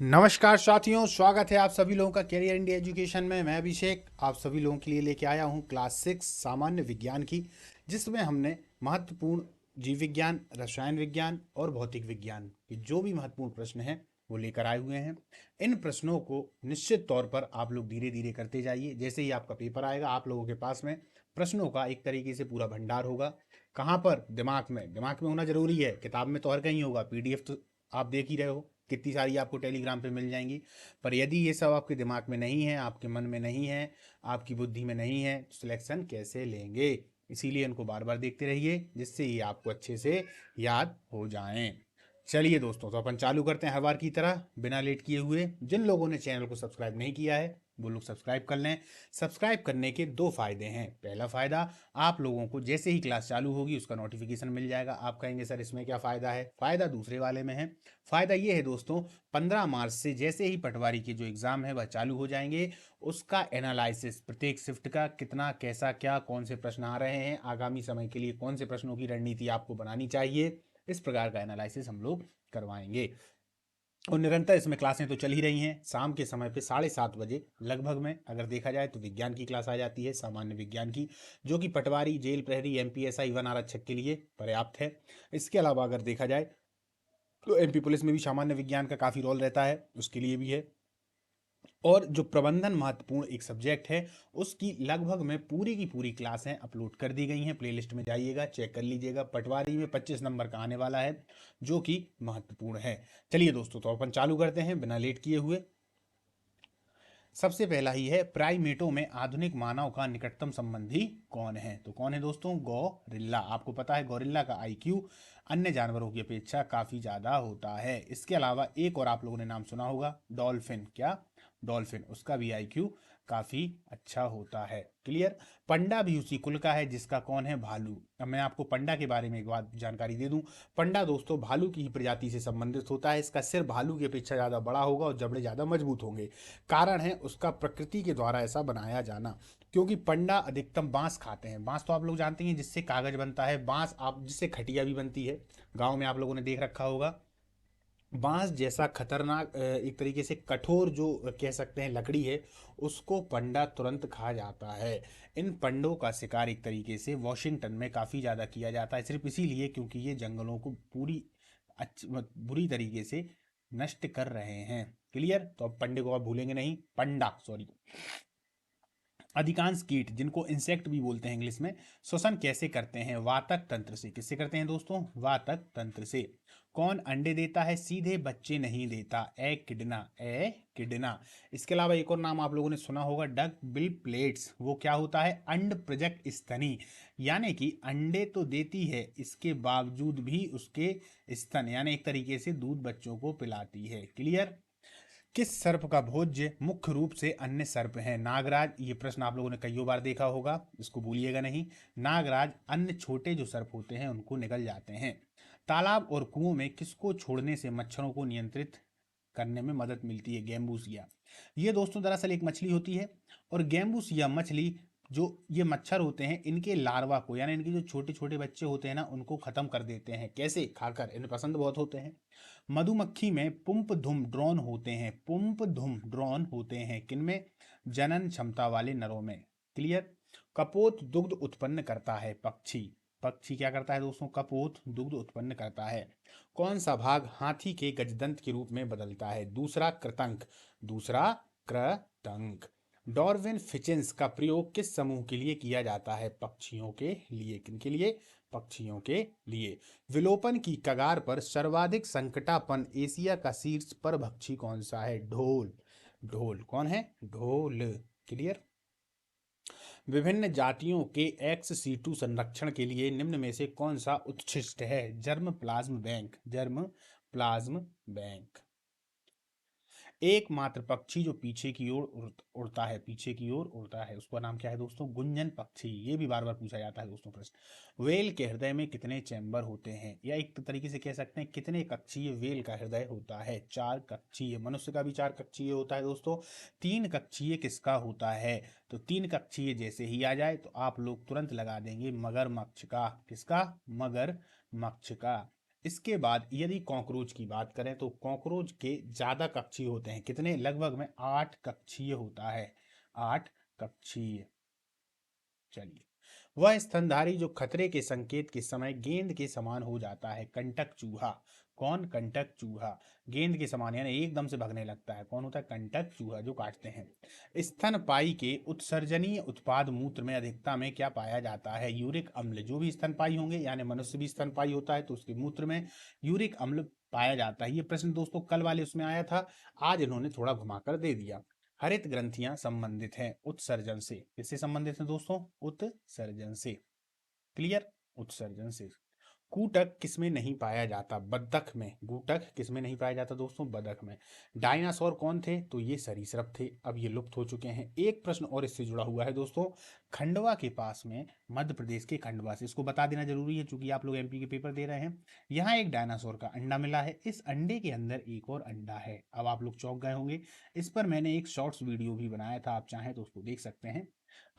नमस्कार साथियों, स्वागत है आप सभी लोगों का कैरियर इंडिया एजुकेशन में। मैं अभिषेक आप सभी लोगों के लिए लेके आया हूं क्लास 6 सामान्य विज्ञान की, जिसमें हमने महत्वपूर्ण जीव विज्ञान, रसायन विज्ञान और भौतिक विज्ञान के जो भी महत्वपूर्ण प्रश्न हैं वो लेकर आए हुए हैं। इन प्रश्नों को निश्चित तौर पर आप लोग धीरे धीरे करते जाइए। जैसे ही आपका पेपर आएगा आप लोगों के पास में प्रश्नों का एक तरीके से पूरा भंडार होगा। कहाँ पर? दिमाग में होना जरूरी है। किताब में तो हर कहीं होगा, पीडीएफ तो आप देख ही रहे हो कितनी सारी आपको टेलीग्राम पे मिल जाएंगी। पर यदि ये सब आपके दिमाग में नहीं है, आपके मन में नहीं है, आपकी बुद्धि में नहीं है, तो सिलेक्शन कैसे लेंगे? इसीलिए इनको बार बार देखते रहिए, जिससे ये आपको अच्छे से याद हो जाएं। चलिए दोस्तों, तो अपन चालू करते हैं हर बार की तरह बिना लेट किए हुए। जिन लोगों ने चैनल को सब्सक्राइब नहीं किया है वो लोग सब्सक्राइब कर लें। सब्सक्राइब करने के दो फायदे हैं। पहला फायदा, आप लोगों को जैसे ही क्लास चालू होगी उसका नोटिफिकेशन मिल जाएगा। आप कहेंगे सर इसमें क्या फायदा है? फायदा दूसरे वाले में है। फायदा ये है दोस्तों, 15 मार्च से जैसे ही पटवारी के जो एग्जाम है वह चालू हो जाएंगे, उसका एनालिसिस प्रत्येक शिफ्ट का कितना, कैसा, क्या, कौन से प्रश्न आ रहे हैं, आगामी समय के लिए कौन से प्रश्नों की रणनीति आपको बनानी चाहिए, इस प्रकार का एनालिसिस हम लोग करवाएंगे। और निरंतर इसमें क्लासें तो चल ही रही हैं। शाम के समय पे 7:30 बजे लगभग में अगर देखा जाए तो विज्ञान की क्लास आ जाती है, सामान्य विज्ञान की, जो कि पटवारी, जेल प्रहरी, एमपीएसआई, वन आरक्षक के लिए पर्याप्त है। इसके अलावा अगर देखा जाए तो एमपी पुलिस में भी सामान्य विज्ञान का काफ़ी रोल रहता है, उसके लिए भी है। और जो प्रबंधन महत्वपूर्ण एक सब्जेक्ट है, उसकी लगभग में पूरी की पूरी क्लासें अपलोड कर दी गई हैं। प्लेलिस्ट में जाइएगा, चेक कर लीजिएगा। पटवारी में 25 नंबर का आने वाला है, जो कि महत्वपूर्ण है। चलिए दोस्तों, तो अपन चालू करते हैं बिना लेट किए हुए। सबसे पहला ही है, प्राइमेटो में आधुनिक मानव का निकटतम संबंधी कौन है? तो कौन है दोस्तों? गोरिल्ला। आपको पता है गोरिल्ला का आईक्यू अन्य जानवरों की अपेक्षा काफी ज्यादा होता है। इसके अलावा एक और आप लोगों ने नाम सुना होगा, डॉल्फिन। क्या? डॉल्फिन। उसका भी आईक्यू काफी अच्छा होता है। क्लियर? पंडा भी उसी कुल का है जिसका कौन है? भालू। अब मैं आपको पंडा के बारे में एक बात जानकारी दे दूं। पंडा दोस्तों भालू की ही प्रजाति से संबंधित होता है। इसका सिर भालू की अपेक्षा ज्यादा बड़ा होगा और जबड़े ज्यादा मजबूत होंगे। कारण है उसका प्रकृति के द्वारा ऐसा बनाया जाना, क्योंकि पंडा अधिकतम बांस खाते हैं। बांस तो आप लोग जानते हैं जिससे कागज बनता है, बांस आप जिससे खटिया भी बनती है, गांव में आप लोगों ने देख रखा होगा। बांस जैसा खतरनाक एक तरीके से कठोर जो कह सकते हैं लकड़ी है, उसको पंडा तुरंत खा जाता है। इन पंडों का शिकार एक तरीके से वॉशिंगटन में काफ़ी ज़्यादा किया जाता है, सिर्फ इसीलिए क्योंकि ये जंगलों को पूरी बुरी तरीके से नष्ट कर रहे हैं। क्लियर? तो अब पंडे को आप भूलेंगे नहीं, पंडा सॉरी। अधिकांश कीट, जिनको इंसेक्ट भी बोलते हैं इंग्लिश में, श्वसन कैसे करते हैं? वातक तंत्र से। किससे करते हैं दोस्तों? वातक तंत्र से। कौन अंडे देता है? सीधे बच्चे नहीं देता। एकिडना। एकिडना। इसके अलावा एक और नाम आप लोगों ने सुना होगा, डक बिल प्लेट्स। वो क्या होता है? अंड प्रजक स्तनी। यानी कि अंडे तो देती है, इसके बावजूद भी उसके स्तन यानी एक तरीके से दूध बच्चों को पिलाती है। क्लियर? किस सर्प का भोज्य मुख्य रूप से अन्य सर्प हैं? नागराज। ये प्रश्न आप लोगों ने कईयों बार देखा होगा, इसको भूलिएगा नहीं। नागराज अन्य छोटे जो सर्प होते हैं उनको निगल जाते हैं। तालाब और कुओं में किसको छोड़ने से मच्छरों को नियंत्रित करने में मदद मिलती है? गैम्बूसिया। ये दोस्तों दरअसल एक मछली होती है, और गैम्बूसिया मछली, जो ये मच्छर होते हैं, इनके लार्वा को यानी इनके जो छोटे छोटे बच्चे होते हैं ना, उनको खत्म कर देते हैं। कैसे? खाकर। इन्हें पसंद बहुत होते हैं। मधुमक्खी में पुंप धुम ड्रोन होते हैं। पुंप धुम ड्रोन होते हैं किनमें? जनन क्षमता वाले नरों में। क्लियर? कपोत दुग्ध उत्पन्न करता है। पक्षी। पक्षी क्या करता है दोस्तों? कपोत दुग्ध उत्पन्न करता है। कौन सा भाग हाथी के गजदंत के रूप में बदलता है? दूसरा कृतंक। दूसरा कृतंक। डॉर्विन फिचिंस का प्रयोग किस समूह के लिए किया जाता है? पक्षियों के लिए। किनके लिए? पक्षियों के लिए। विलोपन की कगार पर सर्वाधिक संकटापन एशिया का शीर्ष परभक्षी कौन सा है? ढोल। ढोल। कौन है? ढोल। क्लियर? विभिन्न जातियों के एक्स सीटू संरक्षण के लिए निम्न में से कौन सा उत्कृष्ट है? Germ plasm bank. Germ plasm bank. एकमात्र पक्षी जो पीछे की ओर उड़ता है, पीछे की ओर उड़ता है, उसका नाम क्या है दोस्तों? गुंजन पक्षी। ये भी बार बार पूछा जाता है दोस्तों प्रश्न। वेल के हृदय में कितने चैम्बर होते हैं? या एक तरीके से कह सकते हैं कितने कक्षीय वेल का हृदय होता है? 4 कक्षीय। मनुष्य का भी 4 कक्षीय होता है दोस्तों। 3 कक्षीय किसका होता है? तो 3 कक्षीय जैसे ही आ जाए तो आप लोग तुरंत लगा देंगे मगरमच्छ का। किसका? मगरमच्छ का। इसके बाद यदि कॉकरोच की बात करें तो कॉकरोच के ज्यादा कक्षीय होते हैं। कितने? लगभग में 8 कक्षीय होता है। 8 कक्षीय। चलिए, वह स्तनधारी जो खतरे के संकेत के समय गेंद के समान हो जाता है। कंटक चूहा। कौन? कंटक चूहा। गेंद के समान यानी एकदम से भगने लगता है। कौन होता है? कंटक चूहा, जो काटते हैं। स्तनपायी के उत्सर्जनीय उत्पाद मूत्र में अधिकता में क्या पाया जाता है? यूरिक अम्ल। जो भी स्तनपायी होंगे, यानी मनुष्य भी स्तनपायी होता है, तो उसके मूत्र में यूरिक अम्ल पाया जाता है। ये प्रश्न दोस्तों कल वाले उसमें आया था, आज इन्होंने थोड़ा घुमाकर दे दिया। हरित ग्रंथियां संबंधित हैं उत्सर्जन से। किससे संबंधित हैं दोस्तों? उत्सर्जन से। क्लियर? उत्सर्जन से। कूटक किसमें नहीं पाया जाता? बतख में। कूटक किसमें नहीं पाया जाता दोस्तों? बतख में। डायनासोर कौन थे? तो ये सरीसृप थे, अब ये लुप्त हो चुके हैं। एक प्रश्न और इससे जुड़ा हुआ है दोस्तों, खंडवा के पास में, मध्य प्रदेश के खंडवा से, इसको बता देना जरूरी है चूंकि आप लोग एमपी के पेपर दे रहे हैं। यहाँ एक डायनासोर का अंडा मिला है, इस अंडे के अंदर एक और अंडा है। अब आप लोग चौंक गए होंगे, इस पर मैंने एक शॉर्ट्स वीडियो भी बनाया था, आप चाहें तो उसको देख सकते हैं।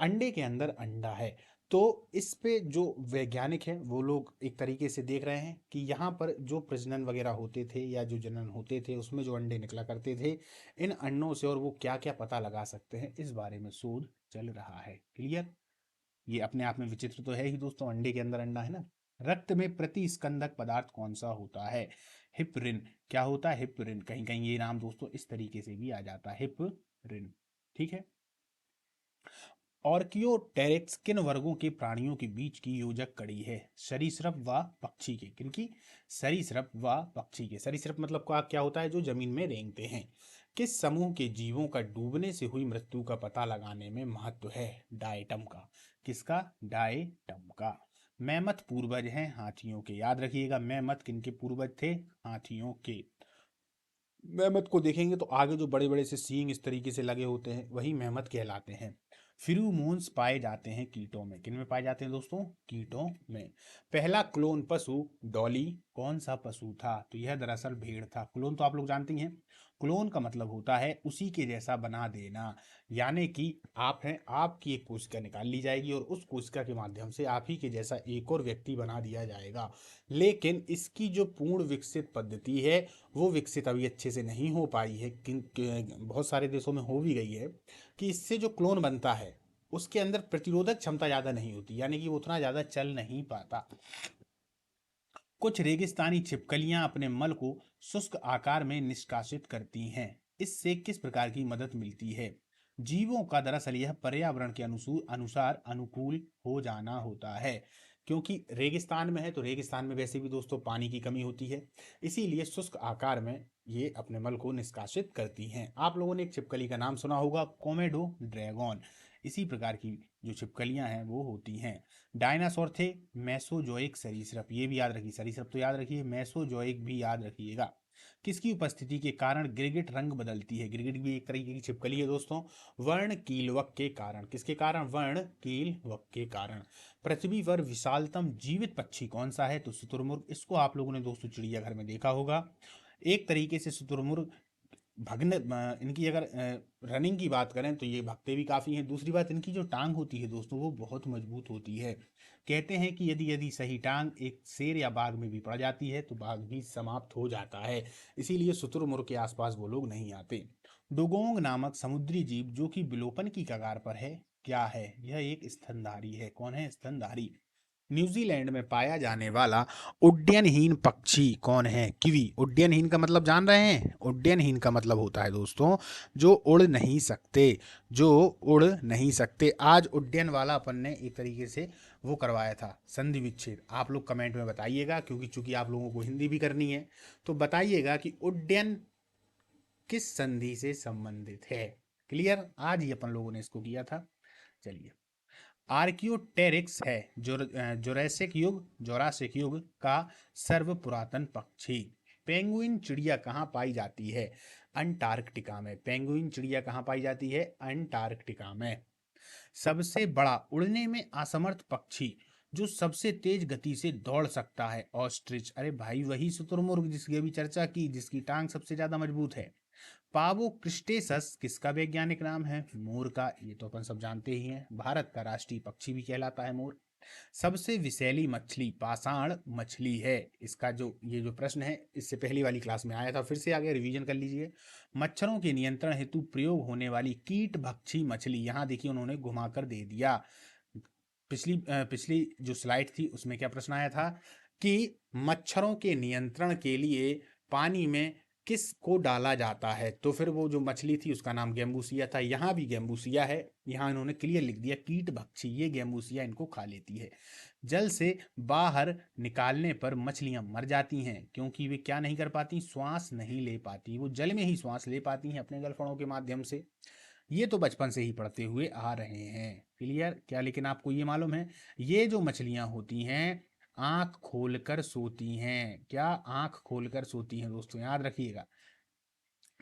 अंडे के अंदर अंडा है, तो इस पे जो वैज्ञानिक हैं वो लोग एक तरीके से देख रहे हैं कि यहाँ पर जो प्रजनन वगैरह होते थे या जो जनन होते थे, उसमें जो अंडे निकला करते थे, इन अंडों से और वो क्या क्या पता लगा सकते हैं, इस बारे में शोध चल रहा है। क्लियर? ये अपने आप में विचित्र तो है ही दोस्तों, अंडे के अंदर अंडा है ना। रक्त में प्रतिस्कंदक पदार्थ कौन सा होता है? हिपरिन। क्या होता है? हिपरिन। कहीं कहीं ये नाम दोस्तों इस तरीके से भी आ जाता है, हिपरिन। ठीक है। ऑर्कियोटेरिक्स किन वर्गों के प्राणियों के बीच की योजक कड़ी है? सरीसृप व पक्षी के। किनकी? सरीसृप व पक्षी के। सरीसृप मतलब का क्या होता है? जो जमीन में रेंगते हैं। किस समूह के जीवों का डूबने से हुई मृत्यु का पता लगाने में महत्व है? डायटम का। किसका? डायटम का। मैमथ पूर्वज हैं हाथियों के, याद रखिएगा। मैमथ किनके पूर्वज थे? हाथियों के। मेहमत को देखेंगे तो आगे जो बड़े बड़े से सींग इस तरीके से लगे होते हैं, वही मेहमत कहलाते हैं। फिरूमोन्स पाए जाते हैं कीटों में। किन में पाए जाते हैं दोस्तों? कीटों में। पहला क्लोन पशु डॉली कौन सा पशु था? तो यह दरअसल भेड़ था। क्लोन तो आप लोग जानते ही हैं। क्लोन का मतलब होता है उसी के जैसा बना देना, यानी कि आप हैं, आपकी एक कोशिका निकाल ली जाएगी और उस कोशिका के माध्यम से आप ही के जैसा एक और व्यक्ति बना दिया जाएगा। लेकिन इसकी जो पूर्ण विकसित पद्धति है, वो विकसित अभी अच्छे से नहीं हो पाई है। बहुत सारे देशों में हो भी गई है कि इससे जो क्लोन बनता है उसके अंदर प्रतिरोधक क्षमता ज़्यादा नहीं होती, यानी कि वो उतना ज़्यादा चल नहीं पाता। कुछ रेगिस्तानी छिपकलियां अपने मल को शुष्क आकार में निष्कासित करती हैं, इससे किस प्रकार की मदद मिलती है? जीवों का दरअसल यह पर्यावरण के अनुसार अनुकूल हो जाना होता है। क्योंकि रेगिस्तान में है तो रेगिस्तान में वैसे भी दोस्तों पानी की कमी होती है, इसीलिए शुष्क आकार में ये अपने मल को निष्कासित करती हैं। आप लोगों ने एक छिपकली का नाम सुना होगा, कोमेडो ड्रैगन। इसी प्रकार की जो छिपकलियां हैं वो होती हैं। डायनासोर थे मेसोजोइक सरीसृप, ये भी याद रखिए। सरीसृप तो याद रखिए, मेसोजोइक भी याद रखिएगा। किसकी उपस्थिति के कारण गिरगिट रंग बदलती है? गिरगिट भी एक तरीके की छिपकली है दोस्तों। वर्ण कीलवक के कारण। किसके कारण? वर्ण कीलवक के कारण। पृथ्वी पर विशालतम जीवित पक्षी कौन सा है? तो शुतुरमुर्ग। इसको आप लोगों ने दोस्तों चिड़ियाघर में देखा होगा। एक तरीके से शुतुरमुर्ग भगने इनकी अगर रनिंग की बात करें तो ये भागते भी काफ़ी हैं। दूसरी बात, इनकी जो टांग होती है दोस्तों वो बहुत मजबूत होती है। कहते हैं कि यदि यदि सही टांग एक शेर या बाघ में भी पड़ जाती है तो बाघ भी समाप्त हो जाता है, इसीलिए शुतुरमुर्ग के आसपास वो लोग नहीं आते। डुगोंग नामक समुद्री जीव जो कि विलोपन की कगार पर है, क्या है? यह एक स्तनधारी है। कौन है? स्तनधारी। न्यूजीलैंड में पाया जाने वाला उड्डयनहीन पक्षी कौन है? किवी। उड्डयनहीन का मतलब जान रहे हैं? उड्डयनहीन का मतलब होता है दोस्तों जो उड़ नहीं सकते, जो उड़ नहीं सकते। आज उड्डयन वाला अपन ने एक तरीके से वो करवाया था, संधि विच्छेद। आप लोग कमेंट में बताइएगा, क्योंकि चूंकि आप लोगों को हिंदी भी करनी है, तो बताइएगा कि उड्डयन किस संधि से संबंधित है। क्लियर? आज ही अपन लोगों ने इसको किया था। चलिए, आर्कियोटेरिक्स है जोरासिक युग का सर्व पुरातन पक्षी। पेंगुइन चिड़िया कहाँ पाई जाती है? अंटार्कटिका में। पेंगुइन चिड़िया कहाँ पाई जाती है? अंटार्कटिका में। सबसे बड़ा उड़ने में असमर्थ पक्षी जो सबसे तेज गति से दौड़ सकता है? ऑस्ट्रिच। अरे भाई, वही शुतुरमुर्ग जिसकी अभी चर्चा की, जिसकी टांग सबसे ज्यादा मजबूत है। पावो क्रिस्टेसस किसका वैज्ञानिक नाम है? मोर का। ये तो अपन सब जानते ही हैं। भारत का राष्ट्रीय पक्षी भी कहलाता है मोर। सबसे विषैली मछली पाषाण मछली है। इसका जो ये जो प्रश्न है इससे पहली वाली क्लास में आया था, फिर से आगे रिवीजन कर लीजिए। मच्छरों के नियंत्रण हेतु प्रयोग होने वाली कीट भक्षी मछली, यहाँ देखिए उन्होंने घुमाकर दे दिया। पिछली जो स्लाइड थी उसमें क्या प्रश्न आया था कि मच्छरों के नियंत्रण के लिए पानी में किस को डाला जाता है, तो फिर वो जो मछली थी उसका नाम गैम्बूसिया था। यहाँ भी गैम्बूसिया है, यहाँ इन्होंने क्लियर लिख दिया कीट भक्षी, ये गैम्बूसिया इनको खा लेती है। जल से बाहर निकालने पर मछलियां मर जाती हैं क्योंकि वे क्या नहीं कर पाती, श्वास नहीं ले पाती। वो जल में ही श्वास ले पाती हैं अपने गलफड़ों के माध्यम से। ये तो बचपन से ही पढ़ते हुए आ रहे हैं, क्लियर क्या। लेकिन आपको ये मालूम है ये जो मछलियां होती हैं आंख खोलकर सोती हैं। क्या आंख खोलकर सोती हैं दोस्तों, याद रखिएगा।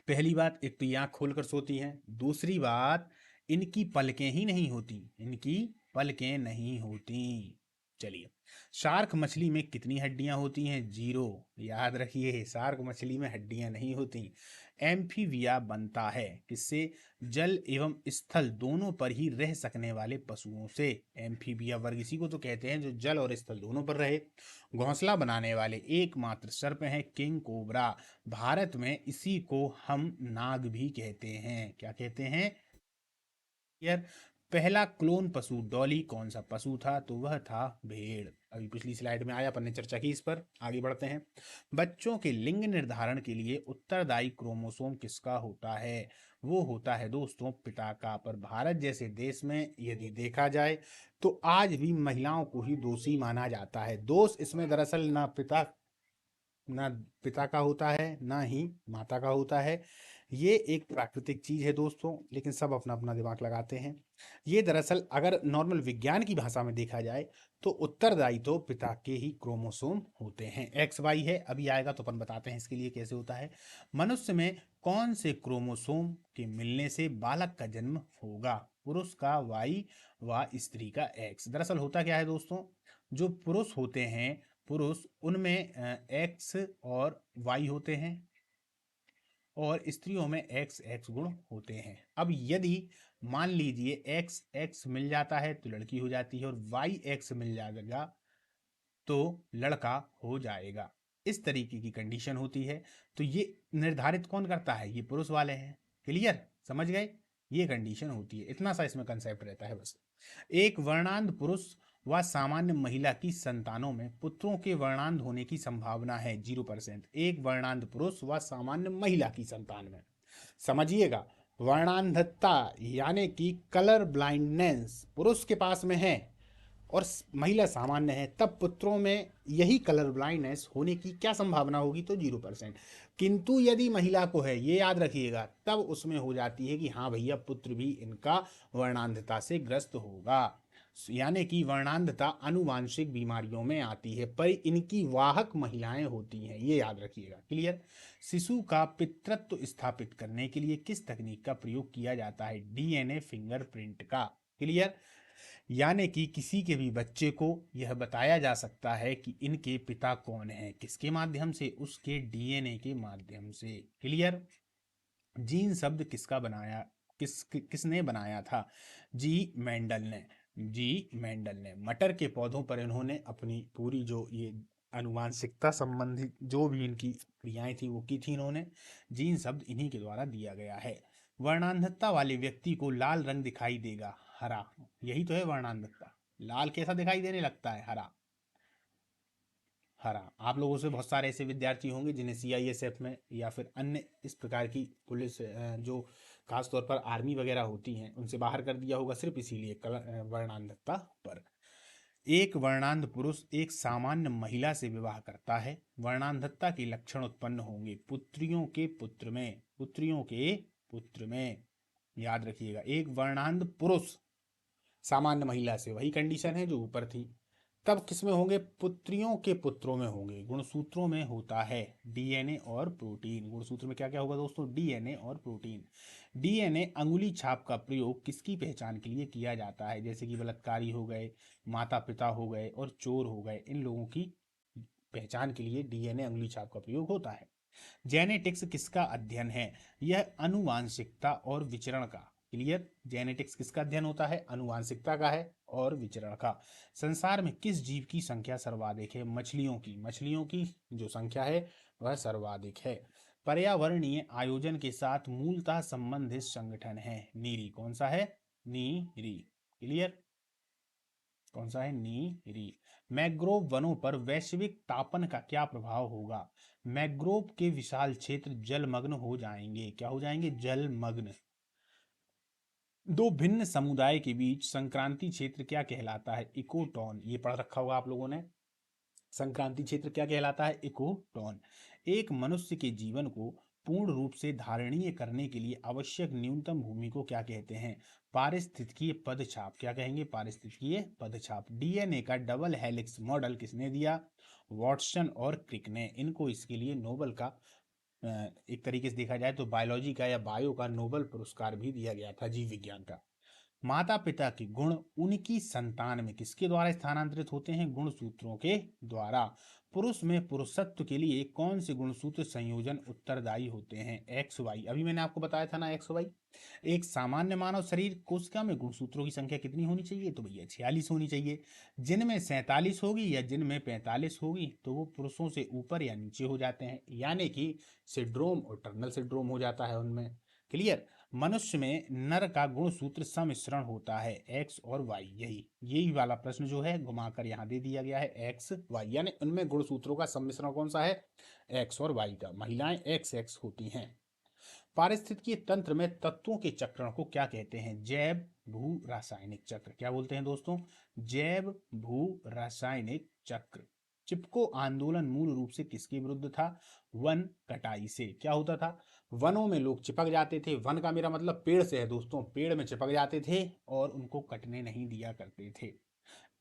पहली बात, एक तो ये आंख खोलकर सोती हैं, दूसरी बात इनकी पलकें ही नहीं होती, इनकी पलकें नहीं होती। चलिए, शार्क मछली में कितनी हड्डियां होती हैं, 0। याद रखिए शार्क मछली में हड्डियां नहीं होती। एम्फीबिया बनता है किससे, जल एवं स्थल दोनों पर ही रह सकने वाले पशुओं से। एम्फीबिया वर्ग इसी को तो कहते हैं जो जल और स्थल दोनों पर रहे। घोंसला बनाने वाले एकमात्र सर्प हैं किंग कोबरा। भारत में इसी को हम नाग भी कहते हैं। क्या कहते हैं यार। पहला क्लोन पशु डॉली कौन सा पशु था, तो वह था भेड़। अभी पिछली स्लाइड में आया, अपन ने चर्चा की इस पर। आगे बढ़ते हैं। बच्चों के लिंग निर्धारण के लिए उत्तरदायी क्रोमोसोम किसका होता है, वो होता है दोस्तों पिता का। पर भारत जैसे देश में यदि देखा जाए तो आज भी महिलाओं को ही दोषी माना जाता है। दोष इसमें दरअसल ना पिता का होता है ना ही माता का होता है। ये एक प्राकृतिक चीज है दोस्तों, लेकिन सब अपना अपना दिमाग लगाते हैं। ये दरअसल अगर नॉर्मल विज्ञान की भाषा में देखा जाए तो उत्तरदायी तो पिता के ही क्रोमोसोम होते हैं। एक्स वाई है, अभी आएगा तो अपन बताते हैं इसके लिए कैसे होता है। मनुष्य में कौन से क्रोमोसोम के मिलने से बालक का जन्म होगा, पुरुष का वाई व स्त्री का एक्स। दरअसल होता क्या है दोस्तों, जो पुरुष होते हैं पुरुष उनमें एक्स और वाई होते हैं और स्त्रियों में एक्स एक्स गुण होते हैं। अब यदि मान लीजिए एक्स एक्स मिल जाता है तो लड़की हो जाती है और वाई एक्स मिल जाएगा तो लड़का हो जाएगा। इस तरीके की कंडीशन होती है। तो ये निर्धारित कौन करता है, ये पुरुष वाले हैं। क्लियर, समझ गए। ये कंडीशन होती है, इतना सा इसमें कंसेप्ट रहता है बस। एक वर्णांध पुरुष व सामान्य महिला की संतानों में पुत्रों के वर्णांध होने की संभावना है 0%। एक वर्णांध पुरुष व सामान्य महिला की संतान में, समझिएगा, वर्णांधता यानी कि कलर ब्लाइंडनेस पुरुष के पास में है और महिला सामान्य है, तब पुत्रों में यही कलर ब्लाइंडनेस होने की क्या संभावना होगी, तो 0%। किंतु यदि महिला को है, ये याद रखिएगा, तब उसमें हो जाती है कि हाँ भैया पुत्र भी इनका वर्णांधता से ग्रस्त होगा। यानी कि वर्णांधता अनुवांशिक बीमारियों में आती है पर इनकी वाहक महिलाएं होती हैं, ये याद रखिएगा। क्लियर। शिशु का पितृत्व स्थापित करने के लिए किस तकनीक का प्रयोग किया जाता है, डीएनए फिंगरप्रिंट का। क्लियर। यानी कि किसी के भी बच्चे को यह बताया जा सकता है कि इनके पिता कौन है, किसके माध्यम से, उसके डीएनए के माध्यम से। क्लियर। जीन शब्द किसका बनाया, किसने बनाया था, जी मेंडल ने। मटर के पौधों पर इन्होंने अपनी पूरी जो ये अनुवांशिकता संबंधित जो भी इनकी क्रियाएं थी वो की थी इन्होंने। जीन शब्द इन्हीं के द्वारा दिया गया है। वर्णांधता वाले व्यक्ति को लाल रंग दिखाई देगा, हरा। यही तो है वर्णांधता। लाल कैसा दिखाई देने लगता है, हरा। हरा। आप लोगों से बहुत सारे ऐसे विद्यार्थी होंगे जिन्हें सीआईएसएफ में या फिर अन्य इस प्रकार की पुलिस जो खास तौर पर आर्मी वगैरह होती हैं उनसे बाहर कर दिया होगा सिर्फ इसीलिए वर्णांधता पर। एक वर्णांध पुरुष एक सामान्य महिला से विवाह करता है, वर्णांधता के लक्षण उत्पन्न होंगे पुत्रियों के पुत्र में, पुत्रियों के पुत्र में। याद रखिएगा, एक वर्णांध पुरुष सामान्य महिला से, वही कंडीशन है जो ऊपर थी, तब किसमें होंगे, पुत्रियों के पुत्रों में होंगे। गुणसूत्रों में होता है डीएनए और प्रोटीन। गुणसूत्र में क्या क्या होगा दोस्तों, डीएनए और प्रोटीन। डीएनए अंगुली छाप का प्रयोग किसकी पहचान के लिए किया जाता है, जैसे कि बलात्कारी हो गए, माता पिता हो गए और चोर हो गए, इन लोगों की पहचान के लिए डीएनए अंगुली छाप का प्रयोग होता है। जेनेटिक्स किसका अध्ययन है, यह अनुवांशिकता और विचरण का। क्लियर। जेनेटिक्स किसका अध्ययन होता है, अनुवांशिकता का है और विचरण का। संसार में किस जीव की संख्या सर्वाधिक है? मछलियों की जो संख्या है वह सर्वाधिक है। पर्यावरणीय आयोजन के साथ मूलतः संबंधित संगठन है नीरी। कौन सा है? नीरी। क्लियर? कौन सा है? नीरी। मैंग्रोव वनों पर वैश्विक तापन का क्या प्रभाव होगा? मैंग्रोव के विशाल क्षेत्र जलमग्न हो जाएंगे। क्या हो जाएंगे? जलमग्न। दो भिन्न समुदाय के बीच संक्रांति क्षेत्र क्या कहलाता है? इकोटोन। ये पढ़ रखा होगा आप लोगों ने। संक्रांति क्षेत्र क्या कहलाता है? इकोटोन। एक मनुष्य के जीवन को पूर्ण रूप से धारणीय करने के लिए आवश्यक न्यूनतम भूमि को क्या कहते हैं? पारिस्थितिकीय पदछाप। क्या कहेंगे? पारिस्थितिकीय पदछाप। डीएनए का डबल हेलिक्स मॉडल किसने दिया? वॉटसन और क्रिक ने। इनको इसके लिए नोबेल का एक तरीके से देखा जाए तो बायोलॉजी का या बायो का नोबेल पुरस्कार भी दिया गया था, जीव विज्ञान का। माता पिता के गुण उनकी संतान में किसके द्वारा स्थानांतरित होते हैं? गुणसूत्रों के द्वारा। पुरुष में पुरुषत्व के लिए कौन से गुणसूत्र संयोजन उत्तरदायी होते हैं? X Y. अभी मैंने आपको बताया था ना, एक्स वाई। एक सामान्य मानव शरीर कोशिका में गुणसूत्रों की संख्या कितनी होनी चाहिए? तो भैया 46 होनी चाहिए। जिनमें 47 होगी या जिनमें 45 होगी तो वो पुरुषों से ऊपर या नीचे हो जाते हैं, यानी कि सिंड्रोम और टर्नल सिंड्रोम हो जाता है उनमें। क्लियर? मनुष्य में नर का गुणसूत्र सम्मिश्रण होता है एक्स और वाई। यही वाला प्रश्न जो है घुमाकर यहाँ दे दिया गया है, एक्स वाई, यानी उनमें गुणसूत्रों का सम्मिश्रण कौन सा है? एक्स और वाई का। महिलाएं एक्स एक्स होती हैं। पारिस्थितिकीय तंत्र में तत्वों के चक्रण को क्या कहते हैं? जैव भू रासायनिक चक्र। क्या बोलते हैं दोस्तों? जैव भू रासायनिक चक्र। चिपको आंदोलन मूल रूप से किसके विरुद्ध था? वन कटाई से। क्या होता था? वनों में लोग चिपक जाते थे। वन का मेरा मतलब पेड़ से है दोस्तों। पेड़ में चिपक जाते थे और उनको कटने नहीं दिया करते थे।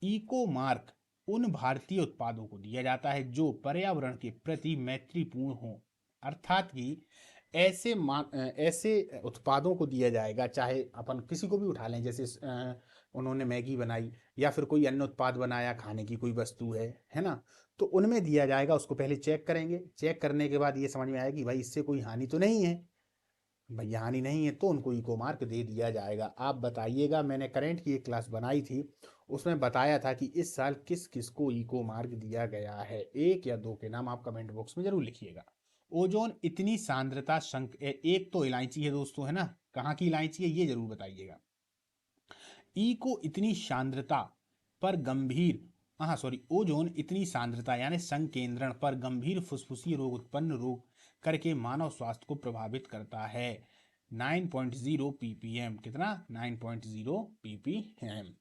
इको मार्क उन भारतीय उत्पादों को दिया जाता है जो पर्यावरण के प्रति मैत्रीपूर्ण हो, अर्थात कि ऐसे उत्पादों को दिया जाएगा, चाहे अपन किसी को भी उठा लें, जैसे उन्होंने मैगी बनाई या फिर कोई अन्य उत्पाद बनाया, खाने की कोई वस्तु है ना, तो उनमें दिया जाएगा। उसको पहले चेक करेंगे। चेक करने के बाद ये समझ में आएगी भाई इससे कोई हानि तो नहीं है। भैया हानि नहीं है तो उनको इको मार्क दे दिया जाएगा। आप बताइएगा, मैंने करंट की एक क्लास बनाई थी, उसमें बताया था कि इस साल किस किस को इको मार्क दिया गया है। एक या दो के नाम आप कमेंट बॉक्स में जरूर लिखिएगा। ओजोन इतनी सांद्रता एक तो इलायची है दोस्तों, है ना, कहाँ की इलायची है ये जरूर बताइएगा। ई को इतनी सांद्रता पर गंभीर हाँ सॉरी ओजोन इतनी सांद्रता यानी संकेंद्रण पर गंभीर फुस्फुसीय रोग उत्पन्न रोग करके मानव स्वास्थ्य को प्रभावित करता है। 9.0 ppm। कितना? 9.0 ppm।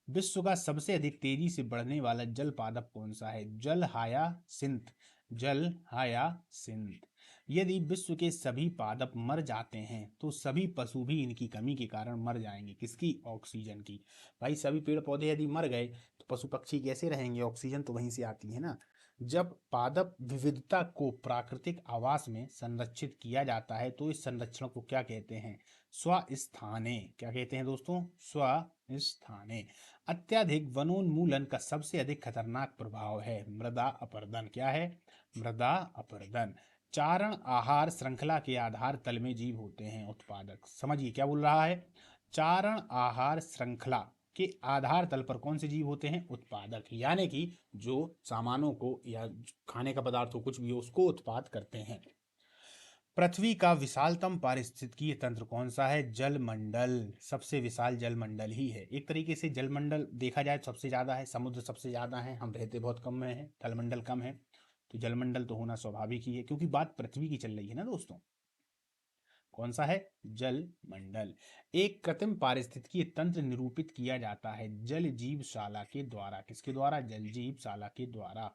विश्व का सबसे अधिक तेजी से बढ़ने वाला जल पादप कौन सा है? जल हायासिंथ। जल हायासिंथ। यदि विश्व के सभी पादप मर जाते हैं तो सभी पशु भी इनकी कमी के कारण मर जाएंगे। किसकी? ऑक्सीजन की। भाई सभी पेड़ पौधे यदि मर गए तो पशु पक्षी कैसे रहेंगे? ऑक्सीजन तो वहीं से आती है ना। जब पादप विविधता को प्राकृतिक आवास में संरक्षित किया जाता है तो इस संरक्षण को क्या कहते हैं? स्वास्थाने। क्या कहते हैं दोस्तों? स्वास्थाने। अत्यधिक वनोन्मूलन का सबसे अधिक खतरनाक प्रभाव है मृदा अपरदन। क्या है? मृदा अपरदन। चारण आहार श्रृंखला के आधार तल में जीव होते हैं उत्पादक। समझिए क्या बोल रहा है। चारण आहार श्रृंखला के आधार तल पर कौन से जीव होते हैं? उत्पादक, यानी कि जो सामानों को या खाने का पदार्थ हो कुछ भी हो उसको उत्पाद करते हैं। पृथ्वी का विशालतम पारिस्थितिकीय तंत्र कौन सा है? जलमंडल। सबसे विशाल जलमंडल ही है। एक तरीके से जलमंडल देखा जाए तो सबसे ज्यादा है, समुद्र सबसे ज्यादा है, हम रहते बहुत कम में है, थलमंडल कम है, तो जलमंडल तो होना स्वाभाविक ही है क्योंकि बात पृथ्वी की चल रही है ना दोस्तों। कौन सा है? जलमंडल। एक कृत्रिम पारिस्थितिकीय तंत्र निरूपित किया जाता है जल जीवशाला के द्वारा। किसके द्वारा? जल जीवशाला के द्वारा।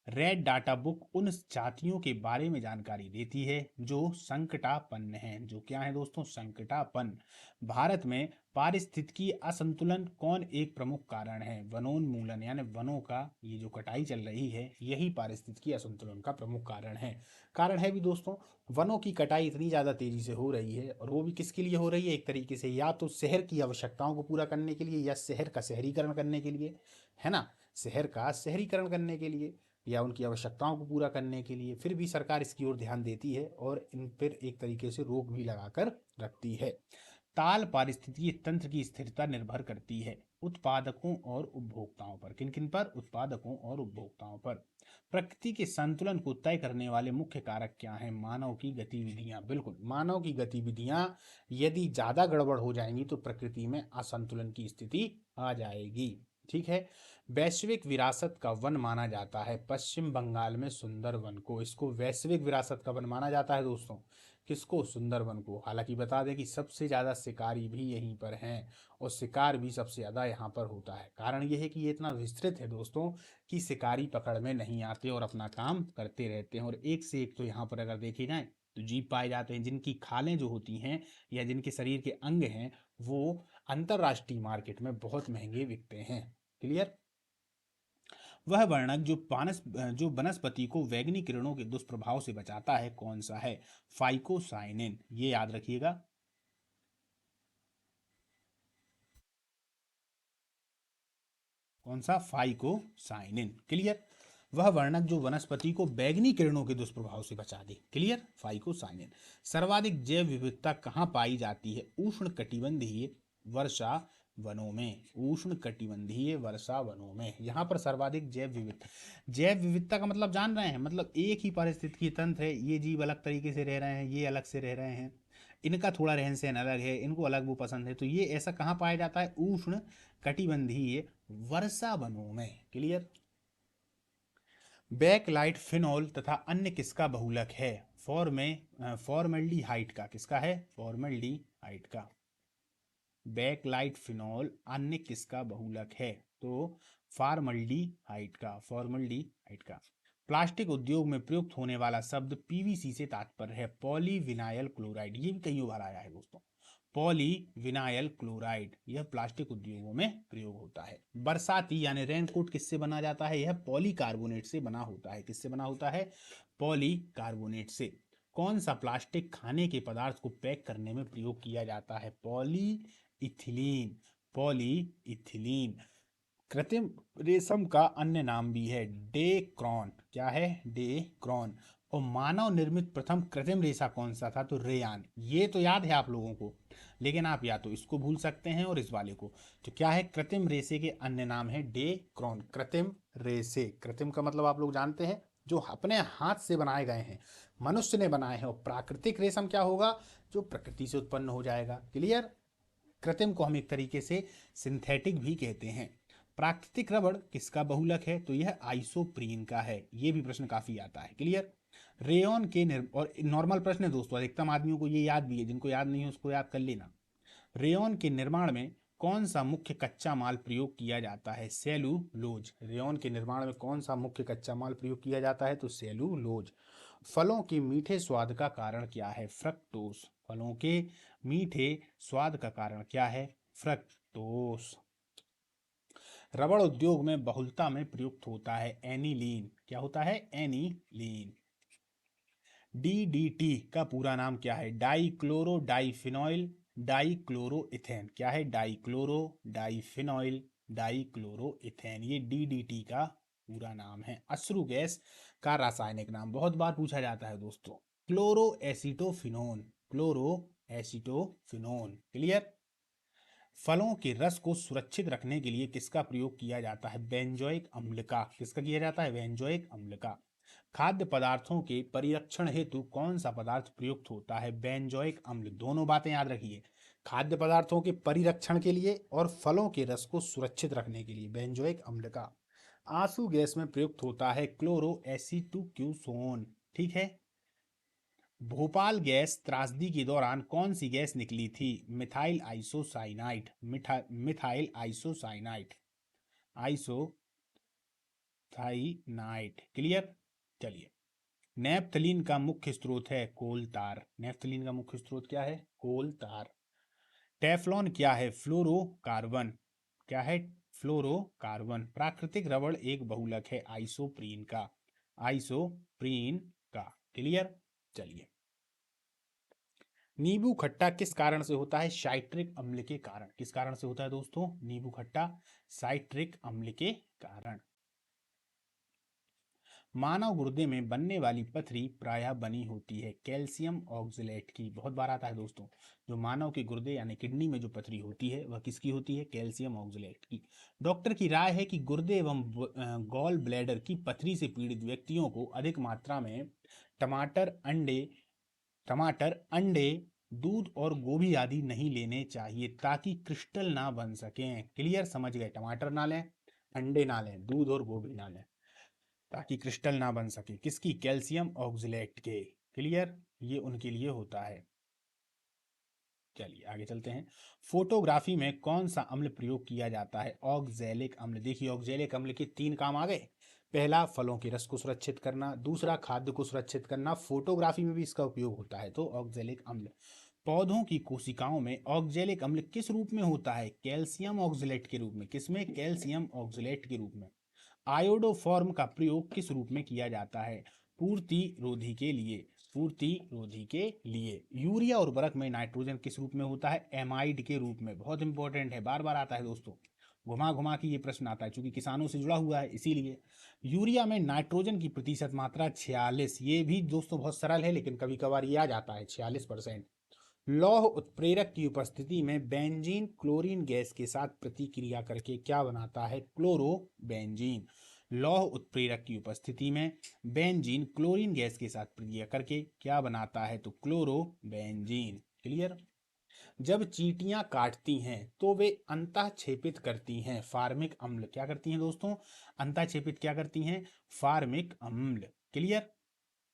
रेड डाटा बुक उन जातियों के बारे में जानकारी देती है जो संकटापन्न हैं। जो क्या है दोस्तों? संकटापन्न। भारत में पारिस्थितिकीय असंतुलन कौन एक प्रमुख कारण है? वनोन्मूलन, यानी वनों का ये जो कटाई चल रही है यही पारिस्थितिकीय असंतुलन का प्रमुख कारण है। कारण है भी दोस्तों, वनों की कटाई इतनी ज्यादा तेजी से हो रही है और वो भी किसके लिए हो रही है? एक तरीके से या तो शहर की आवश्यकताओं को पूरा करने के लिए या शहर का शहरीकरण करने के लिए, है ना, शहर का शहरीकरण करने के लिए या उनकी आवश्यकताओं को पूरा करने के लिए। फिर भी सरकार इसकी ओर ध्यान देती है और इन पर एक तरीके से रोक भी लगाकर रखती है। ताल पारिस्थितिकी तंत्र की स्थिरता निर्भर करती है उत्पादकों और उपभोक्ताओं पर। किन किन पर? उत्पादकों और उपभोक्ताओं पर। प्रकृति के संतुलन को तय करने वाले मुख्य कारक क्या हैं? मानव की गतिविधियां। बिल्कुल, मानव की गतिविधियां यदि ज्यादा गड़बड़ हो जाएंगी तो प्रकृति में असंतुलन की स्थिति आ जाएगी। ठीक है। वैश्विक विरासत का वन माना जाता है पश्चिम बंगाल में सुंदरवन को। इसको वैश्विक विरासत का वन माना जाता है दोस्तों। किसको? सुंदरवन को। हालांकि बता दें कि सबसे ज्यादा शिकारी भी यहीं पर हैं और शिकार भी सबसे ज्यादा यहाँ पर होता है। कारण यह है कि ये इतना विस्तृत है दोस्तों कि शिकारी पकड़ में नहीं आते और अपना काम करते रहते हैं। और एक से एक तो यहाँ पर अगर देखे जाए तो जीव पाए जाते हैं जिनकी खालें जो होती हैं या जिनके शरीर के अंग हैं वो अंतरराष्ट्रीय मार्केट में बहुत महंगे बिकते हैं। क्लियर? वह वर्णक जो वनस्पति को वैगनी किरणों के दुष्प्रभाव से बचाता है कौन सा है? फाइकोसाइनिन। ये याद रखिएगा। कौन सा? फाइकोसाइनिन। क्लियर? वह वर्णक जो वनस्पति को बैगनी किरणों के दुष्प्रभाव से बचा दे। क्लियर? फाइकोसाइनिन। सर्वाधिक जैव विविधता कहाँ पाई जाती है? उष्ण कटिबंधीय वर्षा वनों में। उष्ण कटिबंधीय वर्षा वनों में यहाँ पर सर्वाधिक जैव विविधता। जैव विविधता का मतलब जान रहे हैं? मतलब एक ही पारिस्थितिकी तंत्र है, ये जीव अलग तरीके से रह रहे हैं, ये अलग से रह रहे हैं, इनका थोड़ा रहन सहन अलग है, इनको अलग वो पसंद है, तो ये ऐसा कहाँ पाया जाता है? उष्ण कटिबंधीय वर्षा वनों में। क्लियर? बैकलाइट फिनॉल तथा अन्य किसका बहुलक है? फॉर्मल्डिहाइड का। किसका है? फॉर्मल्डिहाइड का। बैकलाइट फिनॉल अन्य किसका बहुलक है? तो फॉर्मल्डिहाइड का। फॉर्मल्डिहाइड का। प्लास्टिक उद्योग में प्रयुक्त होने वाला शब्द पीवीसी से तात्पर्य है पॉलीविनाइल क्लोराइड। ये भी कई बार आया है दोस्तों। पॉलीविनाइल क्लोराइड यह प्लास्टिक उद्योगों में प्रयोग होता है। बरसाती यानी रेनकोट किससे बना जाता है? यह पॉलीकार्बोनेट से बना होता है। किससे बना होता है? पॉलीकार्बोनेट से। कौन सा प्लास्टिक खाने के पदार्थ को पैक करने में प्रयोग किया जाता है? पॉलीइथिलीन। पॉलीइथिलीन। कृत्रिम रेशम का अन्य नाम भी है डेक्रॉन। क्या है? डेक्रॉन। और मानव निर्मित प्रथम कृत्रिम रेशा कौन सा था? तो रेयान। ये तो याद है आप लोगों को, लेकिन आप या तो इसको भूल सकते हैं और इस वाले को। तो क्या है? कृत्रिम रेशे के अन्य नाम है डेक्रॉन। कृत्रिम रेशे। कृत्रिम का मतलब आप लोग जानते हैं जो अपने हाथ से बनाए गए हैं, मनुष्य ने बनाए हैं। और प्राकृतिक रेशम क्या होगा? जो प्रकृति से उत्पन्न हो जाएगा। क्लियर? कृत्रिम को हम एक तरीके से सिंथेटिक भी कहते हैं। प्राकृतिक रबड़ किसका बहुलक है? तो यह आइसोप्रीन का है। ये भी प्रश्न काफी आता है। क्लियर? रेयन के और नॉर्मल प्रश्न है दोस्तों, अधिकतम आदमियों को ये याद भी है, जिनको याद नहीं है उसको याद कर लेना। रेयन के निर्माण में कौन सा मुख्य कच्चा माल प्रयोग किया जाता है? सेलुलोज। रेयन के निर्माण में कौन सा मुख्य कच्चा माल प्रयोग किया जाता है? तो सेलुलोज। फलों के मीठे स्वाद का कारण क्या है? फ्रक्टोस। फलों के मीठे स्वाद का कारण क्या है? फ्रक्टोस। रबड़ उद्योग में बहुलता में प्रयुक्त होता है एनिलीन। क्या होता है? एनिलीन। डीडीटी का पूरा नाम क्या है? Dichloro diphenyl dichloroethane. क्या है? Dichloro diphenyl dichloroethane. ये डीडीटी का पूरा नाम है। अश्रु गैस का रासायनिक नाम बहुत बार पूछा जाता है दोस्तों। Chloro acetophenone. Chloro acetophenone. Clear? फलों के रस को सुरक्षित रखने के लिए किसका प्रयोग किया जाता है? बेंजोइक अम्ल का। किसका किया जाता है? बेंजोइक अम्ल का। खाद्य पदार्थों के परिरक्षण हेतु कौन सा पदार्थ प्रयुक्त होता है? बेंजोइक अम्ल। दोनों बातें याद रखिए, खाद्य पदार्थों के परिरक्षण के लिए और फलों के रस को सुरक्षित रखने के लिए बेंजोइक अम्ल का। आंसू गैस में प्रयुक्त होता है क्लोरो एसिटोक्यूसोन। ठीक है। भोपाल गैस त्रासदी के दौरान कौन सी गैस निकली थी? Methyl isocyanide. Methyl isocyanide. Isocyanide. Clear? चलिए। नेफ्थलीन का मुख्य स्रोत है कोल तार। नेफ्थलीन का मुख्य स्रोत क्या है? कोल तार। टेफ्लॉन क्या है? फ्लोरोकार्बन। क्या है? फ्लोरोकार्बन। प्राकृतिक रबड़ एक बहुलक है आइसोप्रीन का। आइसोप्रीन का। क्लियर? चलिए। नींबू खट्टा किस कारण से होता है? साइट्रिक अम्ल के कारण। किस कारण से होता है दोस्तों नींबू खट्टा? साइट्रिक अम्ल के कारण। मानव गुर्दे में बनने वाली पथरी प्रायः बनी होती है कैल्शियम ऑक्सलेट की। बहुत बार आता है दोस्तों, जो मानव के गुर्दे यानी किडनी में जो पथरी होती है वह किसकी होती है? कैल्शियम ऑक्सलेट की। डॉक्टर की राय है कि गुर्दे एवं गॉल ब्लैडर की पथरी से पीड़ित व्यक्तियों को अधिक मात्रा में टमाटर अंडे, दूध और गोभी आदि नहीं लेने चाहिए ताकि क्रिस्टल ना बन सकें। क्लियर? समझ गए? टमाटर ना लें, अंडे ना लें, दूध और गोभी ना लें, ताकि क्रिस्टल ना बन सके। किसकी? कैल्शियम ऑक्सलेट के। क्लियर? ये उनके लिए होता है। चलिए आगे चलते हैं। फोटोग्राफी में कौन सा अम्ल प्रयोग किया जाता है? ऑक्जेलिक अम्ल। देखिए ऑक्जेलिक अम्ल के 3 काम आ गए। पहला, फलों के रस को सुरक्षित करना। दूसरा, खाद्य को सुरक्षित करना। फोटोग्राफी में भी इसका उपयोग होता है। तो ऑक्जेलिक अम्ल। पौधों की कोशिकाओं में ऑक्जेलिक अम्ल किस रूप में होता है? कैल्शियम ऑक्सलेट के रूप में। किसमें? कैल्शियम ऑक्सलेट के रूप में। आयोडोफॉर्म का प्रयोग किस रूप में किया जाता है? पूर्ति रोधी के लिए। पूर्ति रोधी के लिए। यूरिया उर्वरक में नाइट्रोजन किस रूप में होता है? एमाइड के रूप में। बहुत इंपॉर्टेंट है, बार बार आता है दोस्तों, घुमा घुमा के ये प्रश्न आता है क्योंकि किसानों से जुड़ा हुआ है इसीलिए। यूरिया में नाइट्रोजन की प्रतिशत मात्रा 46। ये भी दोस्तों बहुत सरल है लेकिन कभी कभार ये आ जाता है, 46%। लौह उत्प्रेरक की उपस्थिति में बेंजीन क्लोरीन गैस के साथ प्रतिक्रिया करके क्या बनाता है? Chloro benzene. लौह उत्प्रेरक की उपस्थिति में बेंजीन क्लोरीन गैस के साथ प्रतिक्रिया करके क्या बनाता है? तो क्लोरो बेंजीन। क्लियर? जब चींटियां काटती हैं तो वे अंतः छेपित करती हैं फार्मिक अम्ल। क्या करती हैं दोस्तों? अंतः छेपित क्या करती हैं? फार्मिक अम्ल। क्लियर?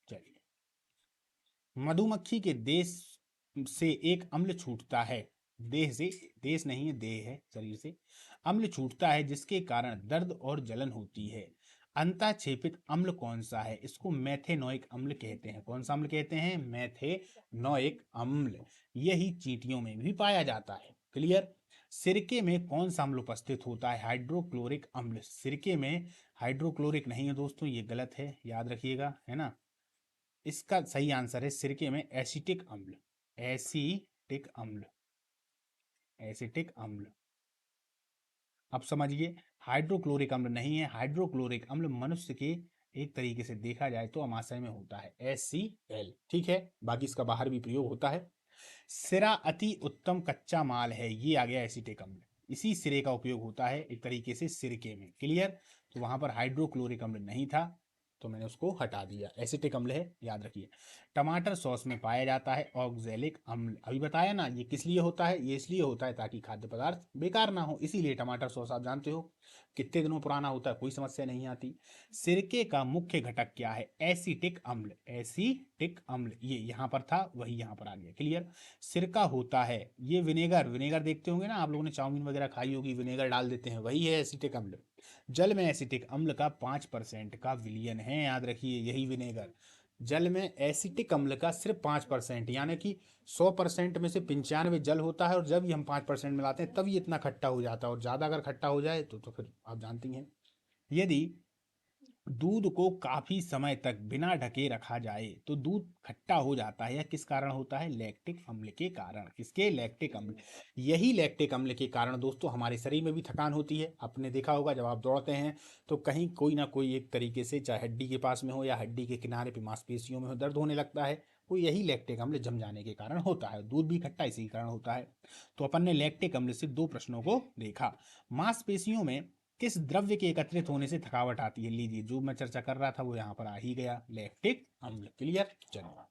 चलिए, मधुमक्खी के देश से एक अम्ल छूटता है। देह से, देश नहीं है, देह है, शरीर से अम्ल छूटता है जिसके कारण दर्द और जलन होती है। अंतःक्षेपित अम्ल कौन सा है? इसको मेथेनोइक अम्ल कहते हैं। कौन सा अम्ल कहते हैं? मेथेनोइक अम्ल। यही चींटियों में भी पाया जाता है। क्लियर? सिरके में कौन सा अम्ल उपस्थित होता है? हाइड्रोक्लोरिक अम्ल। सिरके में हाइड्रोक्लोरिक नहीं है दोस्तों, ये गलत है, याद रखिएगा, है ना। इसका सही आंसर है सिरके में एसिटिक अम्ल। एसिटिक अम्ल। एसिटिक अम्ल। अब समझिए, हाइड्रोक्लोरिक अम्ल नहीं है। हाइड्रोक्लोरिक अम्ल मनुष्य के एक तरीके से देखा जाए तो अमाशय में होता है, HCl। ठीक है, बाकी इसका बाहर भी प्रयोग होता है। सिरा अति उत्तम कच्चा माल है, ये आ गया एसिटिक अम्ल। इसी सिरे का उपयोग होता है एक तरीके से सिरके में। क्लियर? तो वहां पर हाइड्रोक्लोरिक अम्ल नहीं था तो मैंने उसको हटा दिया, एसिटिक अम्ल है, याद रखिए। टमाटर सॉस में पाया जाता है ऑक्जेलिक अम्ल। अभी बताया ना, ये किस लिए होता है? ये इसलिए होता है ताकि खाद्य पदार्थ बेकार ना हो, इसीलिए टमाटर सॉस आप जानते हो कितने दिनों पुराना होता है, कोई समस्या नहीं आती। सिरके का मुख्य घटक क्या है? एसिटिक अम्ल। एसिटिक अम्ल, ये यहाँ पर था वही यहाँ पर आ गया। क्लियर? सिरका होता है, ये विनेगर, विनेगर देखते होंगे ना आप लोगों ने, चाउमीन वगैरह खाई होगी, विनेगर डाल देते हैं, वही है एसिटिक अम्ल। जल में एसिटिक अम्ल का 5% का विलयन है, याद रखिए, यही विनेगर। जल में एसिटिक अम्ल का सिर्फ 5%, यानी कि 100% में से 95 जल होता है, और जब ये हम 5% मिलाते हैं तब ये इतना खट्टा हो जाता है। और ज़्यादा अगर खट्टा हो जाए तो फिर आप जानती हैं। यदि दूध को काफी समय तक बिना ढके रखा जाए तो दूध खट्टा हो जाता है। यह किस कारण होता है? लैक्टिक अम्ल के कारण। किसके? लैक्टिक अम्ल। यही लैक्टिक अम्ल के कारण दोस्तों हमारे शरीर में भी थकान होती है। आपने देखा होगा जब आप दौड़ते हैं तो कहीं कोई ना कोई एक तरीके से, चाहे हड्डी के पास में हो या हड्डी के किनारे पे मांसपेशियों में हो, दर्द होने लगता है। वो यही लैक्टिक अम्ल जम जाने के कारण होता है। दूध भी खट्टा इसी कारण होता है। तो अपन ने लैक्टिक अम्ल से 2 प्रश्नों को देखा। मांसपेशियों में किस द्रव्य के एकत्रित होने से थकावट आती है? लीजिए, जो मैं चर्चा कर रहा था वो यहाँ पर आ ही गया, लैक्टिक अम्ल। क्लियर? चलो,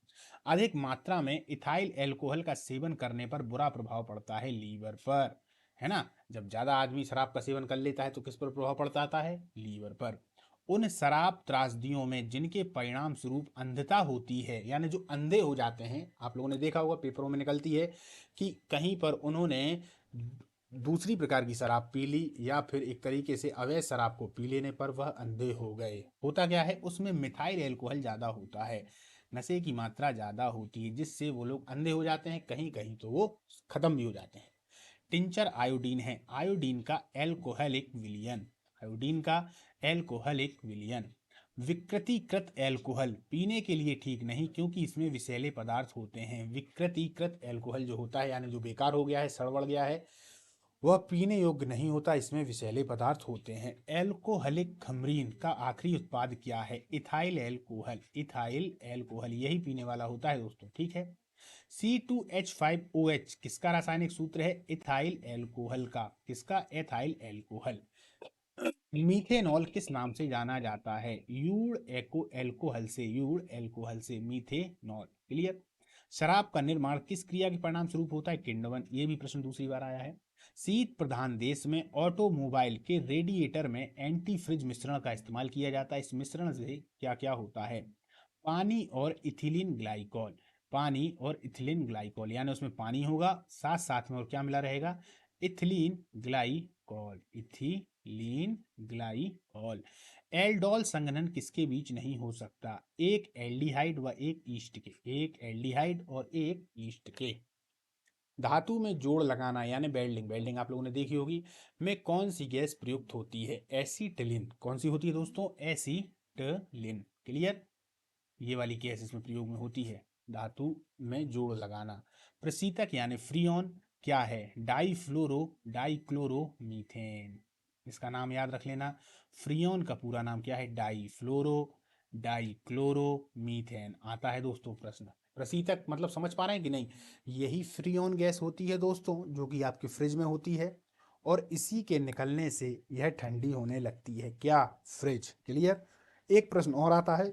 अधिक मात्रा में इथाइल एल्कोहल का सेवन करने पर बुरा प्रभाव पड़ता है लीवर पर, है ना। जब ज्यादा आदमी शराब का सेवन कर लेता है तो किस पर प्रभाव पड़ता आता है? लीवर पर। उन शराब त्रासदियों में जिनके परिणाम स्वरूप अंधता होती है, यानी जो अंधे हो जाते हैं, आप लोगों ने देखा होगा पेपरों में निकलती है कि कहीं पर उन्होंने दूसरी प्रकार की शराब पी ली या फिर एक तरीके से अवैध शराब को पी लेने पर वह अंधे हो गए। होता क्या है? उसमें मिथाइल एल्कोहल ज़्यादा होता है, नशे की मात्रा ज़्यादा होती है, जिससे वो लोग अंधे हो जाते हैं, कहीं कहीं तो वो खत्म भी हो जाते हैं। टिंचर आयोडीन है, आयोडीन का एल्कोहलिक विलयन। आयोडीन का एल्कोहलिक विलयन। विकृतीकृत एल्कोहल पीने के लिए ठीक नहीं क्योंकि इसमें विषैले पदार्थ होते हैं। विकृतीकृत एल्कोहल जो होता है, यानी जो बेकार हो गया है, सड़बड़ गया है, वह पीने योग्य नहीं होता, इसमें विषैले पदार्थ होते हैं। एल्कोहलिक खमरीन का आखिरी उत्पाद क्या है? Ethyl alcohol. इथाइल एल्कोहल यही पीने वाला होता है दोस्तों, ठीक है। C2H5OH किसका रासायनिक सूत्र है? इथाइल एल्कोहल का। किसका? Ethyl alcohol. मीथेनॉल किस नाम से जाना जाता है? यूड़ एको एल्कोहल से। यूड़ एल्कोहल से मीथेनॉल। क्लियर। शराब का निर्माण किस क्रिया के परिणाम स्वरूप होता है? किण्वन। ये भी प्रश्न दूसरी बार आया है। शीत प्रधान देश में ऑटोमोबाइल के रेडिएटर में एंटी फ्रिज मिश्रण का इस्तेमाल किया जाता है। इस मिश्रण से क्या क्या होता है? पानी और इथिलीन ग्लाइकॉल। पानी और इथिलीन ग्लाइकॉल, यानी उसमें पानी होगा, साथ साथ में और क्या मिला रहेगा? Ethylene glycol. Ethylene glycol. Aldol संघनन किसके बीच नहीं हो सकता? एक एल्डिहाइड व एक ईस्ट के। एक एल्डिहाइड और एक ईस्ट के। धातु में जोड़ लगाना यानी वेल्डिंग, वेल्डिंग आप लोगों ने देखी होगी, में कौन सी गैस प्रयुक्त होती है? एसीटिलीन। कौन सी होती है दोस्तों? एसीटिलीन। क्लियर। ये वाली गैस इसमें प्रयोग में होती है, धातु में जोड़ लगाना। प्रशीतक यानी फ्रीऑन क्या है? Difluoro dichloro methane. इसका नाम याद रख लेना। फ्रीऑन का पूरा नाम क्या है? डाईफ्लोरो डाईक्लोरो मीथेन आता है दोस्तों प्रश्न। प्रशीतक मतलब समझ पा रहे हैं कि नहीं? यही फ्रीऑन गैस होती है दोस्तों, जो कि आपके फ्रिज में होती है, और इसी के निकलने से यह ठंडी होने लगती है। क्या? फ्रिज। क्लियर। एक प्रश्न और आता है,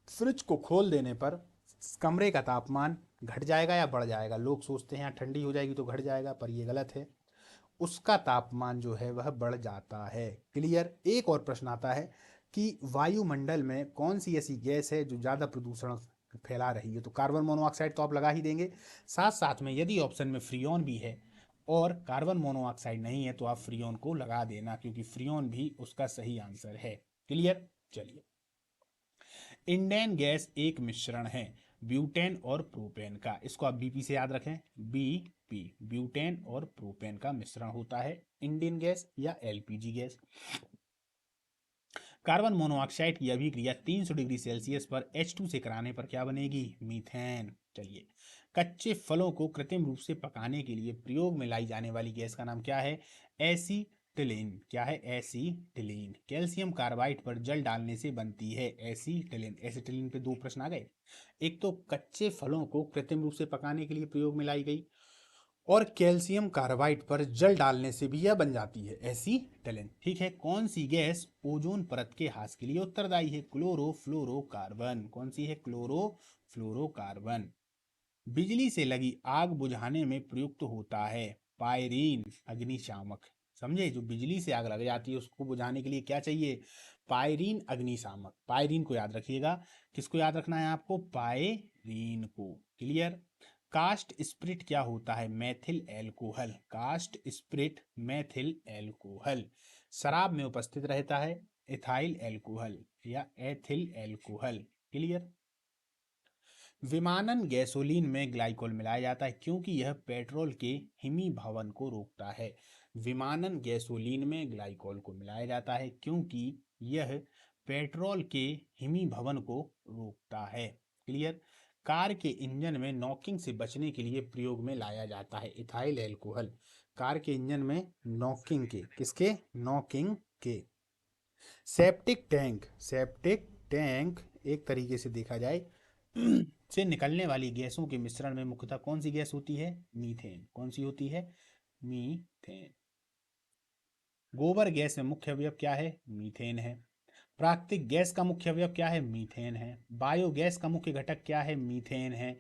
फ्रिज को खोल देने पर कमरे का तापमान घट जाएगा या बढ़ जाएगा? लोग सोचते हैं यहाँ ठंडी हो जाएगी तो घट जाएगा, पर ये गलत है। उसका तापमान जो है वह बढ़ जाता है। क्लियर। एक और प्रश्न आता है कि वायुमंडल में कौन सी ऐसी गैस है जो ज़्यादा प्रदूषण फैला रही है? तो कार्बन मोनोऑक्साइड तो आप लगा ही देंगे, साथ साथ में यदि ऑप्शन में फ्रीऑन भी है और कार्बन मोनोऑक्साइड नहीं है तो आप फ्रीऑन को लगा देना, क्योंकि फ्रीऑन भी उसका सही आंसर है। क्लियर। चलिए, इंडेन गैस एक मिश्रण है ब्यूटेन और प्रोपेन का। इसको आप बीपी से याद रखें। बीपी, ब्यूटेन और प्रोपेन का मिश्रण होता है इंडियन गैस या एलपीजी गैस। कार्बन मोनोऑक्साइड की अभिक्रिया 300 डिग्री सेल्सियस पर H2 से कराने पर क्या बनेगी? मीथेन। चलिए, कच्चे फलों को कृत्रिम रूप से पकाने के लिए प्रयोग में लाई जाने वाली गैस का नाम क्या है? एसीटिलीन। क्या है? एसीटिलीन। कैल्शियम कार्बाइड पर जल डालने से बनती है एसीटिलीन। एसीटिलीन पे दो प्रश्न आ गए। एक तो कच्चे फलों को कृत्रिम रूप से पकाने के लिए प्रयोग में लाई गई, और कैल्शियम कार्बाइड पर जल डालने से भी यह बन जाती है एसीटिलीन। ठीक है। कौन सी गैस ओजोन परत के ह्रास के लिए उत्तरदायी है? क्लोरोफ्लोरोकार्बन। कौन सी है? क्लोरोफ्लोरोकार्बन। बिजली से लगी आग बुझाने में प्रयुक्त होता है पायरीन अग्निशामक। समझे? जो बिजली से आग लग जाती है उसको बुझाने के लिए क्या चाहिए? पायरीन अग्निशामक। पायरीन को याद रखिएगा। किसको याद रखना है आपको? पायरीन को। क्लियर। कास्ट स्प्रिट क्या होता है? Methyl alcohol. Cast spirit methyl alcohol. शराब में उपस्थित रहता है इथाइल एल्कोहल या एथिल एल्कोहल। क्लियर। विमानन गैसोलीन में ग्लाइकोल मिलाया जाता है क्योंकि यह पेट्रोल के हिमीभवन को रोकता है। विमानन गैसोलीन में ग्लाइकोल को मिलाया जाता है क्योंकि यह पेट्रोल के हिमीभवन को रोकता है। क्लियर। कार के इंजन में नॉकिंग से बचने के लिए प्रयोग में लाया जाता है इथाइल एल्कोहल। कार के इंजन में नॉकिंग के, किसके? नॉकिंग के। सेप्टिक टैंक, सेप्टिक टैंक एक तरीके से देखा जाए से निकलने वाली गैसों के मिश्रण में मुख्यतः कौन सी गैस होती है? मीथेन। कौन सी होती है? मीथेन। गोबर गैस में मुख्य अवयव क्या है? मीथेन है। प्राकृतिक गैस का मुख्य अवयव क्या है? मीथेन है। बायोगैस का मुख्य घटक क्या है? मीथेन है।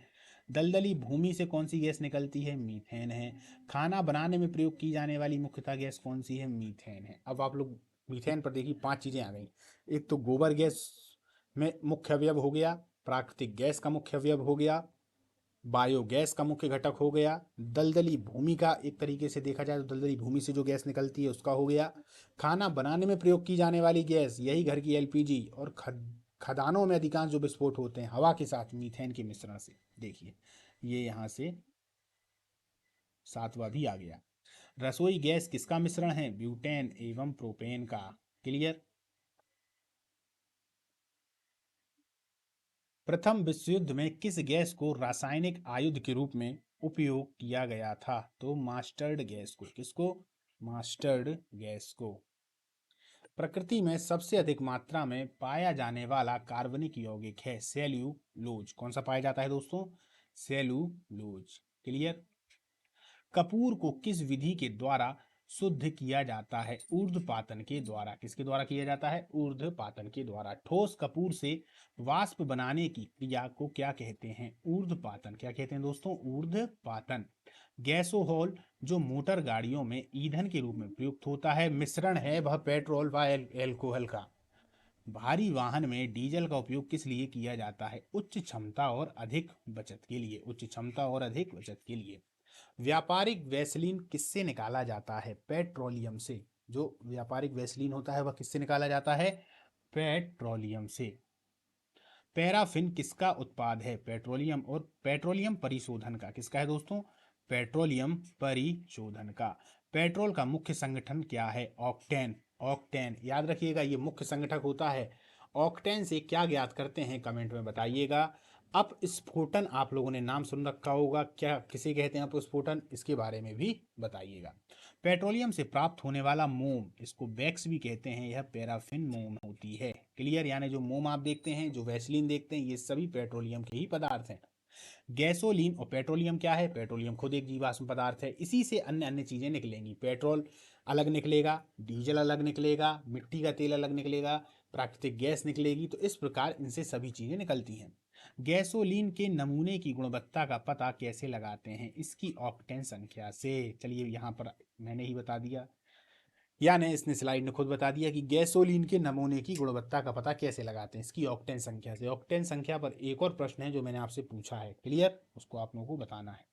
दलदली भूमि से कौन सी गैस निकलती है? मीथेन है। खाना बनाने में प्रयोग की जाने वाली मुख्यतः गैस कौन सी है? मीथेन है। अब आप लोग मीथेन पर देखिए, पांच चीजें आ गई। एक तो गोबर गैस में मुख्य अवयव हो गया, प्राकृतिक गैस का मुख्य अवयव हो गया, बायोगैस का मुख्य घटक हो गया, दलदली भूमि का एक तरीके से देखा जाए तो दलदली भूमि से जो गैस निकलती है उसका हो गया, खाना बनाने में प्रयोग की जाने वाली गैस यही घर की एलपीजी, और खदानों में अधिकांश जो विस्फोट होते हैं हवा के साथ मीथेन के मिश्रण से। देखिए, ये यहाँ से सातवां भी आ गया। रसोई गैस किसका मिश्रण है? ब्यूटेन एवं प्रोपेन का। क्लियर। प्रथम विश्व युद्ध में किस गैस को रासायनिक आयुध के रूप में उपयोग किया गया था? तो मास्टर्ड गैस को। किसको? मास्टर्ड गैस को। प्रकृति में सबसे अधिक मात्रा में पाया जाने वाला कार्बनिक यौगिक है सेल्यूलोज। कौन सा पाया जाता है दोस्तों? सेल्यूलोज। क्लियर। कपूर को किस विधि के द्वारा शुद्ध किया जाता है? ऊर्ध्वपातन के द्वारा। किसके द्वारा किया जाता है? ऊर्ध्वपातन के द्वारा। ठोस कपूर से वाष्प बनाने की क्रिया को क्या कहते हैं? ऊर्ध्वपातन। क्या कहते हैं दोस्तों? ऊर्ध्वपातन। गैसोहॉल जो मोटर गाड़ियों में ईंधन के रूप में प्रयुक्त होता है, मिश्रण है वह पेट्रोल व एल्कोहल का। भारी वाहन में डीजल का उपयोग किस लिए किया जाता है? उच्च क्षमता और अधिक बचत के लिए। उच्च क्षमता और अधिक बचत के लिए। व्यापारिक वैसलीन किससे निकाला जाता है? पेट्रोलियम से। जो व्यापारिक वैसलीन होता है वह किससे निकाला जाता है? पेट्रोलियम से। पैराफिन किसका उत्पाद है? पेट्रोलियम और पेट्रोलियम परिशोधन का। किसका है दोस्तों? पेट्रोलियम परिशोधन का। पेट्रोल का मुख्य संगठन क्या है? ऑक्टेन। ऑक्टेन याद रखिएगा, ये मुख्य संगठक होता है। ऑक्टेन से क्या ज्ञात करते हैं? कमेंट में बताइएगा। अपस्फोटन आप लोगों ने नाम सुन रखा होगा, क्या किसे कहते हैं अपस्फोटन? इसके बारे में भी बताइएगा। पेट्रोलियम से प्राप्त होने वाला मोम, इसको वैक्स भी कहते हैं, यह पैराफिन मोम होती है। क्लियर। यानी जो मोम आप देखते हैं, जो वैसलीन देखते हैं, ये सभी पेट्रोलियम के ही पदार्थ हैं। गैसोलीन और पेट्रोलियम क्या है? पेट्रोलियम खुद एक जीवाश्म पदार्थ है। इसी से अन्य अन्य चीजें निकलेंगी। पेट्रोल अलग निकलेगा, डीजल अलग निकलेगा, मिट्टी का तेल अलग निकलेगा, प्राकृतिक गैस निकलेगी। तो इस प्रकार इनसे सभी चीजें निकलती हैं। गैसोलीन के नमूने की गुणवत्ता का पता कैसे लगाते हैं? इसकी ऑक्टेन संख्या से। चलिए यहाँ पर मैंने ही बता दिया, यानी इसने स्लाइड ने खुद बता दिया कि गैसोलीन के नमूने की गुणवत्ता का पता कैसे लगाते हैं? इसकी ऑक्टेन संख्या से। ऑक्टेन संख्या पर एक और प्रश्न है जो मैंने आपसे पूछा है, क्लियर, उसको आप लोगों को बताना है।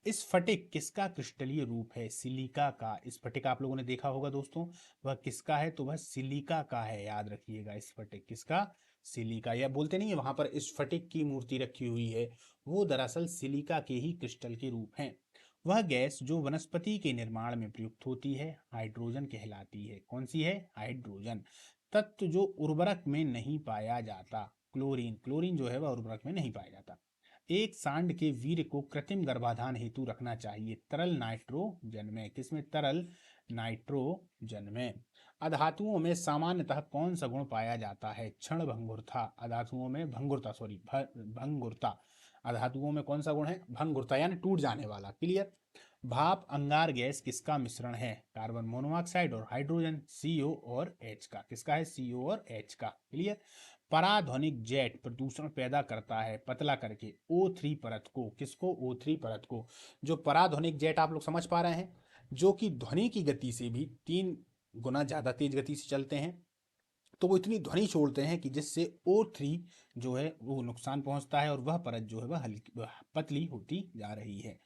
स्फटिक किसका क्रिस्टलीय रूप है? सिलिका का। स्फटिक आप लोगों ने देखा होगा दोस्तों, वह किसका है? तो वह सिलिका का है। याद रखिएगा, स्फटिक किसका? सिलिका। या बोलते नहीं है वहां पर स्फटिक की मूर्ति रखी हुई है, वो दरअसल सिलिका के ही क्रिस्टल के रूप हैं। वह गैस जो वनस्पति के निर्माण में प्रयुक्त होती है हाइड्रोजन कहलाती है। कौन सी है? हाइड्रोजन। तत्व जो उर्वरक में नहीं पाया जाता, क्लोरीन। क्लोरीन जो है वह उर्वरक में नहीं पाया जाता। एक सांड के वीर्य को कृत्रिम गर्भाधान हेतु रखना चाहिए तरल नाइट्रोजन में। किसमें? तरल नाइट्रोजन में। अधातुओं में सामान्यतः कौन सा गुण पाया जाता है? क्षण भंगुरता। अधातुओं में भंगुरता, सॉरी भंगुरता। अधातुओं में कौन सा गुण है? भंगुरता, यानी टूट जाने वाला। क्लियर। भाप अंगार गैस किसका मिश्रण है? कार्बन मोनोऑक्साइड और हाइड्रोजन, सीओ और एच का। किसका है? सीओ और एच का। क्लियर। पराध्वनिक जेट प्रदूषण पैदा करता है पतला करके O3 परत को। किसको? O3 परत को। जो पराध्वनिक जेट आप लोग समझ पा रहे हैं, जो कि ध्वनि की गति से भी 3 गुना ज्यादा तेज गति से चलते हैं, तो वो इतनी ध्वनि छोड़ते हैं कि जिससे O3 जो है वो नुकसान पहुंचता है और वह परत जो है वह हल्की पतली होती जा रही है।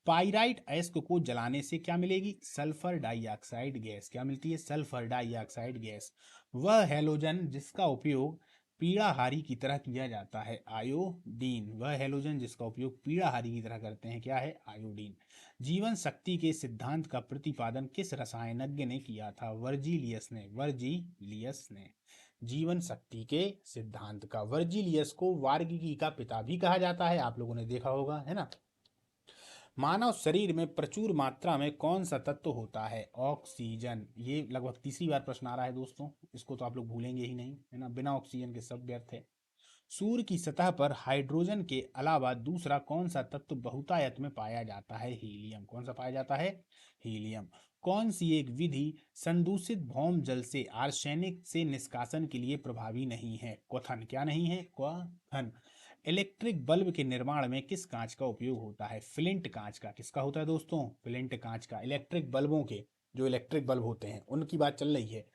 पाइराइट अयस्क को जलाने से क्या मिलेगी? Sulphur dioxide gas. क्या मिलती है? Sulphur dioxide gas. वह हैलोजन जिसका उपयोग पीड़ाहारी की तरह किया जाता है, आयोडीन। वह हैलोजन जिसका उपयोग पीड़ाहारी की तरह करते हैं, क्या है? आयोडीन। जीवन शक्ति के सिद्धांत का प्रतिपादन किस रसायनज्ञ ने किया था? वर्जीलियस ने। वर्जीलियस ने जीवन शक्ति के सिद्धांत का। वर्जीलियस को वार्गिकी का पिता भी कहा जाता है, आप लोगों ने देखा होगा, है ना। मानव शरीर में प्रचुर मात्रा में कौन सा तत्व होता है? ऑक्सीजन। ये लगभग तीसरी बार प्रश्न आ रहा है दोस्तों, इसको तो आप लोग भूलेंगे ही नहीं, है ना। बिना ऑक्सीजन के सब व्यर्थ है। सूर्य की सतह पर हाइड्रोजन के अलावा दूसरा कौन सा तत्व बहुतायत में पाया जाता है? हीलियम। कौन सा पाया जाता है? हीलियम। कौन सी एक विधि संदूषित भौम जल से आर्सेनिक से निष्कासन के लिए प्रभावी नहीं है? क्वथन। क्या नहीं है? क्वथन। इलेक्ट्रिक बल्ब के निर्माण में किस कांच का उपयोग होता है? फ्लिंट कांच का। किसका होता है दोस्तों? फ्लिंट कांच का। इलेक्ट्रिक बल्बों के, जो इलेक्ट्रिक बल्ब होते हैं उनकी बात चल रही है।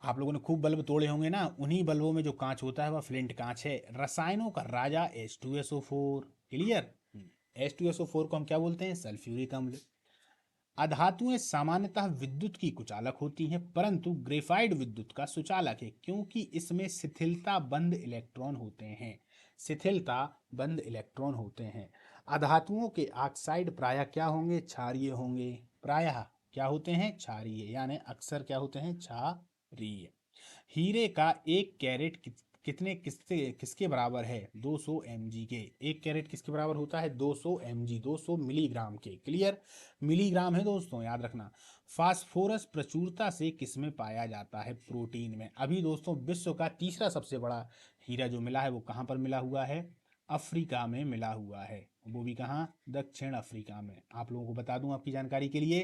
आप लोगों ने खूब बल्ब तोड़े होंगे ना, उन्हीं बल्बों में जो कांच होता है वह फ्लिंट कांच है। रसायनों का राजा H2SO4। क्लियर। H2SO4 को हम क्या बोलते हैं? सल्फ्यूरिक अम्ल। अधातुएं सामान्यतः विद्युत की कुचालक होती हैं, परंतु ग्रेफाइट विद्युत का सुचालक है क्योंकि इसमें शिथिलता बंद इलेक्ट्रॉन होते हैं। शिथिलता बंद इलेक्ट्रॉन होते हैं। अधातुओं के ऑक्साइड प्रायः क्या होंगे? क्षारीय होंगे। प्रायः क्या होते हैं? क्षारीय, यानी अक्सर क्या होते हैं? क्षारीय। हीरे का 1 कैरेट कितने किसके बराबर है? 200 mg के। 1 कैरेट किसके बराबर होता है? 200 mg, 200 मिलीग्राम के। क्लियर? मिलीग्राम है दोस्तों, याद रखना। फास्फोरस प्रचुरता से किसमें पाया जाता है? प्रोटीन में। अभी दोस्तों विश्व का तीसरा सबसे बड़ा हीरा जो मिला है वो कहाँ पर मिला हुआ है? अफ्रीका में मिला हुआ है। वो भी कहाँ? दक्षिण अफ्रीका में। आप लोगों को बता दूं आपकी जानकारी के लिए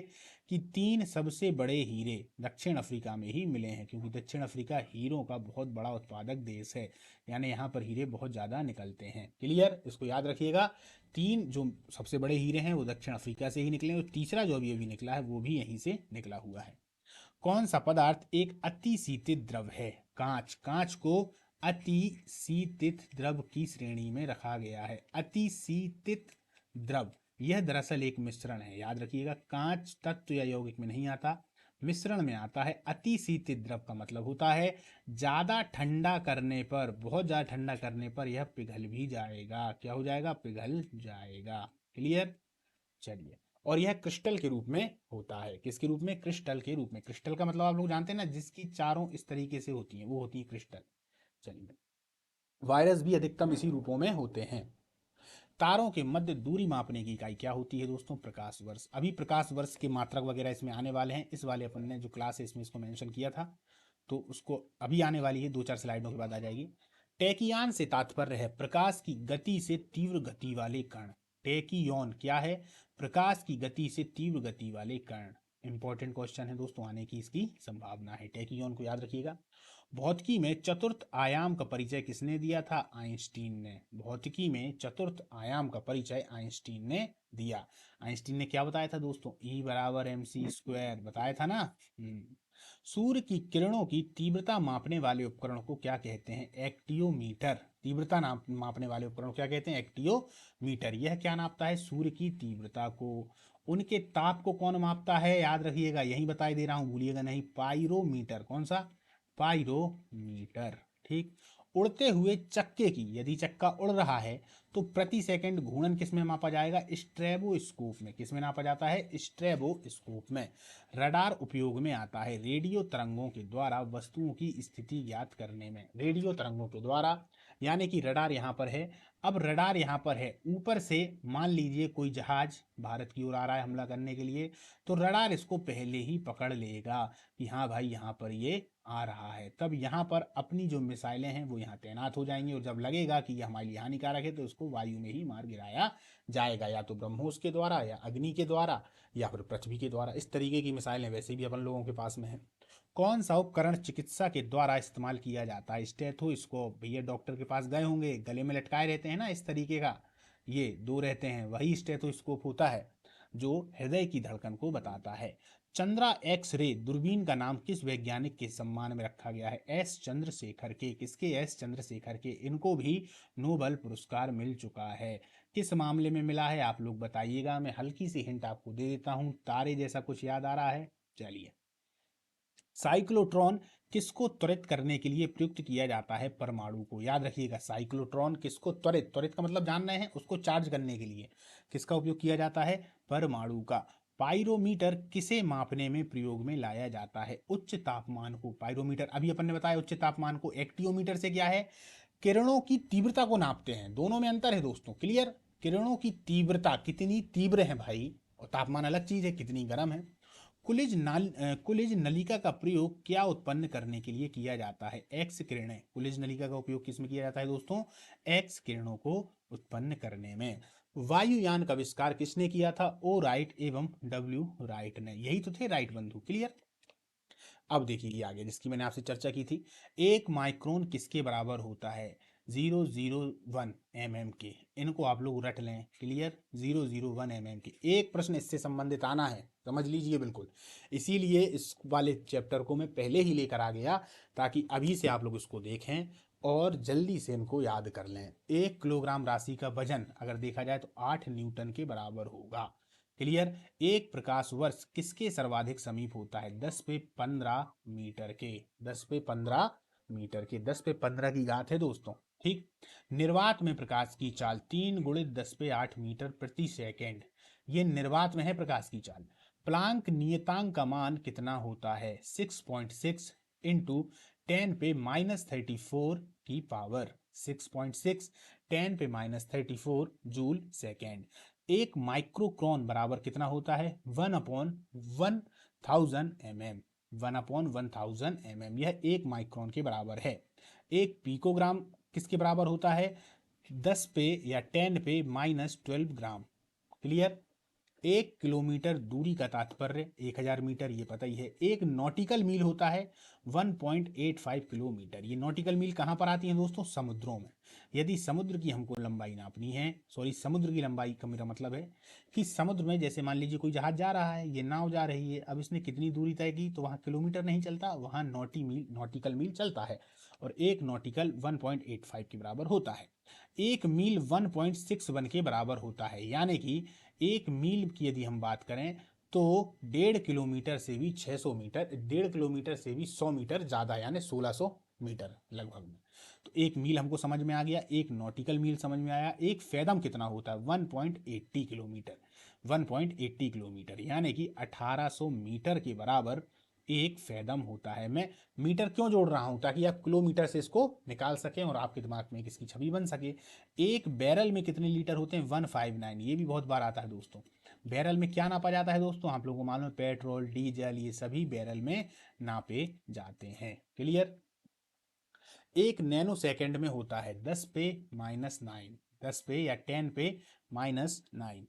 कि 3 सबसे बड़े हीरे दक्षिण अफ्रीका में ही मिले हैं, क्योंकि दक्षिण अफ्रीका हीरों का बहुत बड़ा उत्पादक देश है, यानी यहाँ पर हीरे बहुत ज़्यादा निकलते हैं। क्लियर? इसको याद रखिएगा। 3 जो सबसे बड़े हीरे हैं वो दक्षिण अफ्रीका से ही निकले, और तीसरा जो अभी अभी निकला है वो भी यहीं से निकला हुआ है। कौन सा पदार्थ एक अति शीतित द्रव है? कांच। कांच को अति शीतित द्रव की श्रेणी में रखा गया है। अति शीतित द्रव, यह दरअसल एक मिश्रण है। याद रखिएगा, कांच तत्व या यौगिक में नहीं आता, मिश्रण में आता है। अति शीतित द्रव का मतलब होता है ज्यादा ठंडा करने पर, बहुत ज्यादा ठंडा करने पर यह पिघल भी जाएगा। क्या हो जाएगा? पिघल जाएगा। क्लियर? चलिए, और यह क्रिस्टल के रूप में होता है। किसके रूप में? क्रिस्टल के रूप में। क्रिस्टल का मतलब आप लोग जानते हैं ना, जिसकी चारों इस तरीके से होती हैं वो होती है क्रिस्टल। चलिए, वायरस भी अधिकतम इसी रूपों में होते हैं। तारों के मध्य दूरी मापने की इकाई क्या होती है दोस्तों? प्रकाश वर्ष। अभी प्रकाश वर्ष के मात्रक वगैरह इसमें आने वाले हैं, इस वाले अपन ने जो क्लास है इसमें इसको मेंशन किया था, तो उसको अभी आने वाली है, 2-4 स्लाइडों के बाद आ जाएगी। टैकियान से तात्पर्य है प्रकाश की गति से तीव्र गति वाले कण। टैकियोन क्या है? प्रकाश की गति से तीव्र गति वाले कण। इंपॉर्टेंट क्वेश्चन है दोस्तों, आने की इसकी संभावना है। टैकियोन को याद रखिएगा। भौतिकी में चतुर्थ आयाम का परिचय किसने दिया था? आइंस्टीन ने। भौतिकी में चतुर्थ आयाम का परिचय आइंस्टीन ने दिया। आइंस्टीन ने क्या बताया था दोस्तों? E बराबर mc² बताया था ना। सूर्य की किरणों की तीव्रता मापने वाले उपकरण को क्या कहते हैं? एक्टियोमीटर। तीव्रता मापने वाले उपकरण को क्या कहते हैं? एक्टियोमीटर। यह क्या नापता है? सूर्य की तीव्रता को। उनके ताप को कौन मापता है? याद रखिएगा, यही बताई दे रहा हूं, भूलिएगा नहीं। पाइरोमीटर। कौन सा? पाइरोमीटर। ठीक। उड़ते हुए चक्के की, यदि चक्का उड़ रहा है तो प्रति सेकंड घूर्णन किस में मापा जाएगा? स्ट्रेबोस्कोप में। किस में नापा जाता है? स्ट्रेबोस्कोप में। रडार उपयोग में आता है रेडियो तरंगों के द्वारा वस्तुओं की स्थिति ज्ञात करने में। रेडियो तरंगों के द्वारा, यानी कि रडार यहाँ पर है। अब रडार यहाँ पर है, ऊपर से मान लीजिए कोई जहाज भारत की ओर आ रहा है हमला करने के लिए, तो रडार इसको पहले ही पकड़ लेगा कि हाँ भाई यहाँ पर ये आ रहा है। तब यहाँ पर अपनी जो मिसाइलें हैं वो यहाँ तैनात हो जाएंगी, और जब लगेगा कि ये हमारे लिए हानिकारक है तो उसको वायु में ही मार गिराया जाएगा, या तो ब्रह्मोस के द्वारा, या अग्नि के द्वारा, या फिर पृथ्वी के द्वारा। इस तरीके की मिसाइलें वैसे भी अपन लोगों के पास में है। कौन सा उपकरण चिकित्सा के द्वारा इस्तेमाल किया जाता है? स्टेथोस्कोप। भैया डॉक्टर के पास गए होंगे, गले में लटकाए रहते हैं ना इस तरीके का, ये 2 रहते हैं, वही स्टेथोस्कोप होता है जो हृदय की धड़कन को बताता है। चंद्रा एक्स रे दूरबीन का नाम किस वैज्ञानिक के सम्मान में रखा गया है? एस चंद्रशेखर के। किसके? एस चंद्रशेखर के। इनको भी नोबेल पुरस्कार मिल चुका है। किस मामले में मिला है आप लोग बताइएगा। मैं हल्की सी हिंट आपको दे देता हूं, तारे जैसा कुछ याद आ रहा है? चलिए, साइक्लोट्रॉन किसको त्वरित करने के लिए प्रयुक्त किया जाता है? परमाणु को। याद रखिएगा, साइक्लोट्रॉन किसको त्वरित, त्वरित का मतलब जान रहे हैं, उसको चार्ज करने के लिए किसका उपयोग किया जाता है? परमाणु का। पाइरोमीटर किसे मापने में प्रयोग में लाया जाता है? उच्च तापमान को। पाइरोमीटर अभी अपन ने बताया उच्च तापमान को। एक्टियोमीटर से क्या है? किरणों की तीव्रता को नापते हैं, दोनों में अंतर है दोस्तों। क्लियर? किरणों की तीव्रता कितनी तीव्र है भाई, और तापमान अलग चीज है, कितनी गर्म है। कुलिज नलिका का प्रयोग क्या उत्पन्न करने के लिए किया जाता है? एक्स किरणें। कुलिज नलिका का उपयोग किसमें किया जाता है दोस्तों? एक्स किरणों को उत्पन्न करने में। वायुयान का आविष्कार किसने किया था? ओ राइट एवं डब्ल्यू राइट ने। यही तो थे राइट बंधु। क्लियर? अब देखिए आगे जिसकी मैंने आपसे चर्चा की थी, 1 माइक्रोन किसके बराबर होता है? 001 mm के। इनको आप लोग रट लें। क्लियर? 001 mm के। एक प्रश्न इससे संबंधित आना है, समझ लीजिए बिल्कुल। इसीलिए इस वाले चैप्टर को मैं पहले ही लेकर आ गया, ताकि अभी से आप लोग इसको देखें और जल्दी से इनको याद कर लें। 1 किलोग्राम राशि का वजन अगर देखा जाए तो 8 न्यूटन के बराबर होगा। क्लियर? एक प्रकाश वर्ष किसके सर्वाधिक समीप होता है? 10 पे 15 मीटर के। 10 पे 15 मीटर के। 10 पे 15 की घात है दोस्तों। ठीक। निर्वात में प्रकाश की चाल 3 गुणित 10 पे 8 मीटर प्रति सेकेंड। ये निर्वात में है प्रकाश की चाल। प्लांक नियतांक का मान कितना होता है? 6.6 इंटू 10⁻34 की पावर 6.6 10⁻34 जूल सेकेंड। एक माइक्रोक्रॉन बराबर कितना होता है? 1/1000 mm। 1/1000 mm, यह एक माइक्रोन के बराबर है। एक पिकोग्राम किसके बराबर होता है? 10 पे या 10⁻12 ग्राम। क्लियर? 1 किलोमीटर दूरी का तात्पर्य 1000 मीटर, ये पता ही है। एक नॉटिकल मील होता है 1.85 किलोमीटर। ये नॉटिकल मील कहाँ पर आती है दोस्तों? समुद्रों में। यदि समुद्र की हमको लंबाई नापनी है, सॉरी समुद्र की लंबाई का मेरा मतलब है कि समुद्र में जैसे मान लीजिए कोई जहाज जा रहा है, ये नाव जा रही है, अब इसने कितनी दूरी तय की, तो वहाँ किलोमीटर नहीं चलता, वहाँ नॉटिकल मील चलता है। और एक नॉटिकल 1.85 के बराबर होता है। एक मील 1.61 के बराबर होता है, यानी कि एक मील की यदि हम बात करें तो 1.5 किलोमीटर से भी 600 मीटर, 1.5 किलोमीटर से भी 100 मीटर ज़्यादा, यानी 1600 मीटर लगभग में। तो एक मील हमको समझ में आ गया, एक नॉटिकल मील समझ में आया। एक फैदम कितना होता है? 1.80 किलोमीटर। 1.80 किलोमीटर यानी कि 1800 मीटर के बराबर एक फैदम होता है। मैं मीटर क्यों जोड़ रहा हूं? ताकि आप किलोमीटर से इसको निकाल सकें और आपके दिमाग में इसकी छवि बन सके। एक बैरल में कितने लीटर होते हैं? 159। ये भी बहुत बार आता है दोस्तों। बैरल में क्या नापा जाता है दोस्तों? आप लोगों को मालूम है, पेट्रोल, डीजल, ये सभी बैरल में नापे जाते हैं। क्लियर? एक नैनो सेकंड में होता है 10⁻⁹ 10 पे या 10⁻⁹।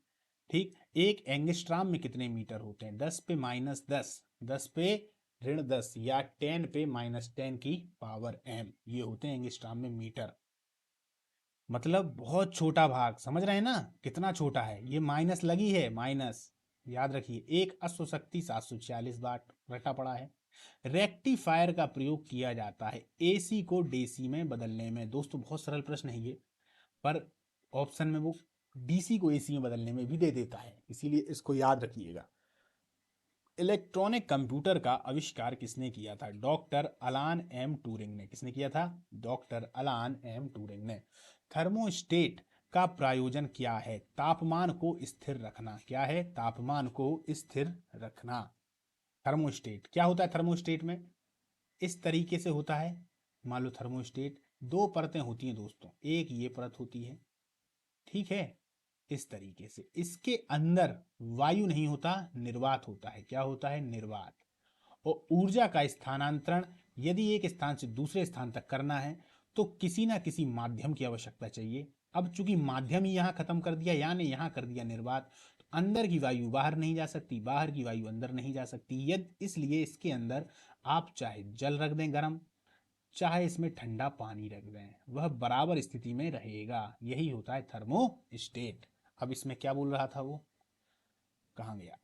ठीक। एक एंगस्ट्राम में कितने मीटर होते हैं? 10⁻10, 10⁻10 या 10⁻10 की पावर m, ये होते हैं एंगस्ट्राम में मीटर। मतलब बहुत छोटा भाग, समझ रहे हैं ना कितना छोटा है? ये माइनस लगी है, माइनस, याद रखिए। एक अश्व शक्ति 746 वाट रटा पड़ा है। रेक्टिफायर का प्रयोग किया जाता है एसी को डीसी में बदलने में। दोस्तों बहुत सरल प्रश्न है ये, पर ऑप्शन में वो डीसी को एसी में बदलने में भी दे देता है, इसीलिए इसको याद रखिएगा। इलेक्ट्रॉनिक कंप्यूटर का आविष्कार किसने किया था? डॉक्टर अलान एम ट्यूरिंग ने। किसने किया था? डॉक्टर अलान एम ट्यूरिंग ने। थर्मोस्टेट का प्रयोजन क्या है? तापमान को स्थिर रखना। क्या है? तापमान को स्थिर रखना। थर्मोस्टेट क्या होता है? थर्मोस्टेट में इस तरीके से होता है। मान लो थर्मोस्टेट, दो परतें होती हैं दोस्तों, एक ये परत होती है, ठीक है, इस तरीके से। इसके अंदर वायु नहीं होता, निर्वात होता है। क्या होता है? निर्वात। और ऊर्जा का स्थानांतरण यदि एक स्थान से दूसरे स्थान तक करना है तो किसी ना किसी माध्यम की आवश्यकता चाहिए। अब चूंकि माध्यम ही यहाँ खत्म कर दिया, यानी यहाँ कर दिया निर्वात, तो अंदर की वायु बाहर नहीं जा सकती, बाहर की वायु अंदर नहीं जा सकती। यदि इसलिए इसके अंदर आप चाहे जल रख दें गर्म, चाहे इसमें ठंडा पानी रख दें, वह बराबर स्थिति में रहेगा। यही होता है थर्मोस्टेट। अब इसमें क्या बोल रहा था वो, कहाँ गया?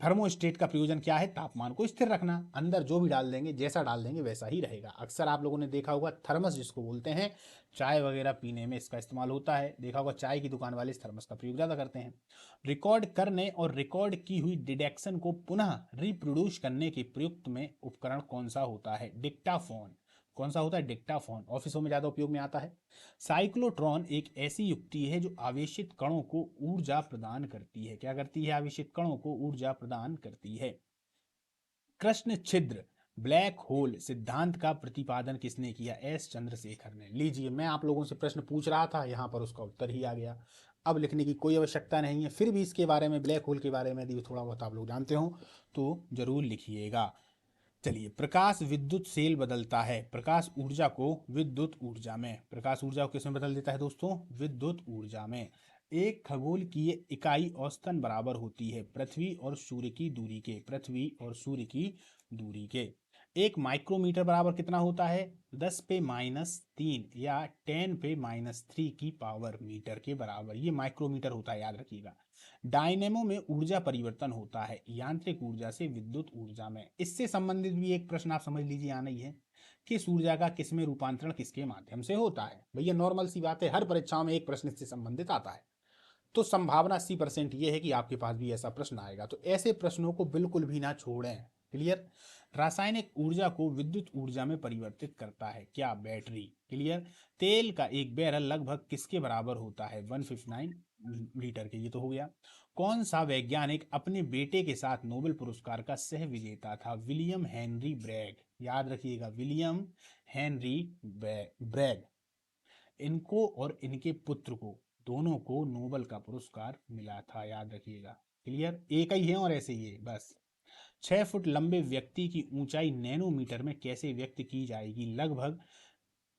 थर्मोस्टेट का प्रयोजन क्या है? तापमान को स्थिर रखना। अंदर जो भी डाल देंगे, जैसा डाल देंगे वैसा ही रहेगा। अक्सर आप लोगों ने देखा होगा थर्मस जिसको बोलते हैं, चाय वगैरह पीने में इसका इस्तेमाल होता है। देखा होगा चाय की दुकान वाले इस थर्मस का प्रयोग ज़्यादा करते हैं। रिकॉर्ड करने और रिकॉर्ड की हुई डिडक्शन को पुनः रिप्रोड्यूस करने के प्रयुक्त में उपकरण कौन सा होता है? डिक्टाफोन। कौन सा होता है? डिक्टाफोन। ऑफिसों में ज़्यादा उपयोग में आता है। साइक्लोट्रॉन एक ऐसी युक्ति है जो आवेशित कणों को ऊर्जा प्रदान करती है। क्या करती है? आवेशित कणों को ऊर्जा प्रदान करती है। कृष्ण छिद्र ब्लैक होल सिद्धांत का प्रतिपादन किसने किया? एस चंद्रशेखर ने। लीजिए, मैं आप लोगों से प्रश्न पूछ रहा था, यहाँ पर उसका उत्तर ही आ गया। अब लिखने की कोई आवश्यकता नहीं है। फिर भी इसके बारे में, ब्लैक होल के बारे में यदि थोड़ा बहुत आप लोग जानते हो तो जरूर लिखिएगा। चलिए, प्रकाश विद्युत सेल बदलता है प्रकाश ऊर्जा को विद्युत ऊर्जा में। प्रकाश ऊर्जा को किसमें बदल देता है दोस्तों? विद्युत ऊर्जा में। एक खगोल की इकाई औसतन बराबर होती है पृथ्वी और सूर्य की दूरी के। पृथ्वी और सूर्य की दूरी के। एक माइक्रोमीटर बराबर कितना होता है? 10⁻³ या 10⁻³ की पावर मीटर के बराबर, ये माइक्रोमीटर होता है, याद रखिएगा। डायनेमो में ऊर्जा परिवर्तन होता है यांत्रिक ऊर्जा से विद्युत ऊर्जा में। इससे संबंधित भी एक प्रश्न आप समझ लीजिए आना ही है, किस ऊर्जा का किसमें रूपांतरण किसके माध्यम से होता है। भैया नॉर्मल सी बात है, हर परीक्षाओं में एक प्रश्न इससे संबंधित आता है, तो संभावना 80% ये है कि आपके पास भी ऐसा प्रश्न आएगा। तो ऐसे प्रश्नों को बिल्कुल भी ना छोड़ें। क्लियर? रासायनिक ऊर्जा को विद्युत ऊर्जा में परिवर्तित करता है क्या? बैटरी। क्लियर? तेल का एक बैरल लगभग किसके बराबर होता है? 159 लीटर के। ये तो हो गया। कौन सा वैज्ञानिक अपने बेटे के साथ नोबेल पुरस्कार का सह विजेता था? William Henry Bragg. याद रखिएगा, विलियम हेनरी ब्रैग, इनको और इनके पुत्र को, दोनों को नोबेल का पुरस्कार मिला था, याद रखिएगा। क्लियर, एक ही है और ऐसे ही है बस। 6 फुट लंबे व्यक्ति की ऊंचाई नैनोमीटर में कैसे व्यक्त की जाएगी? लगभग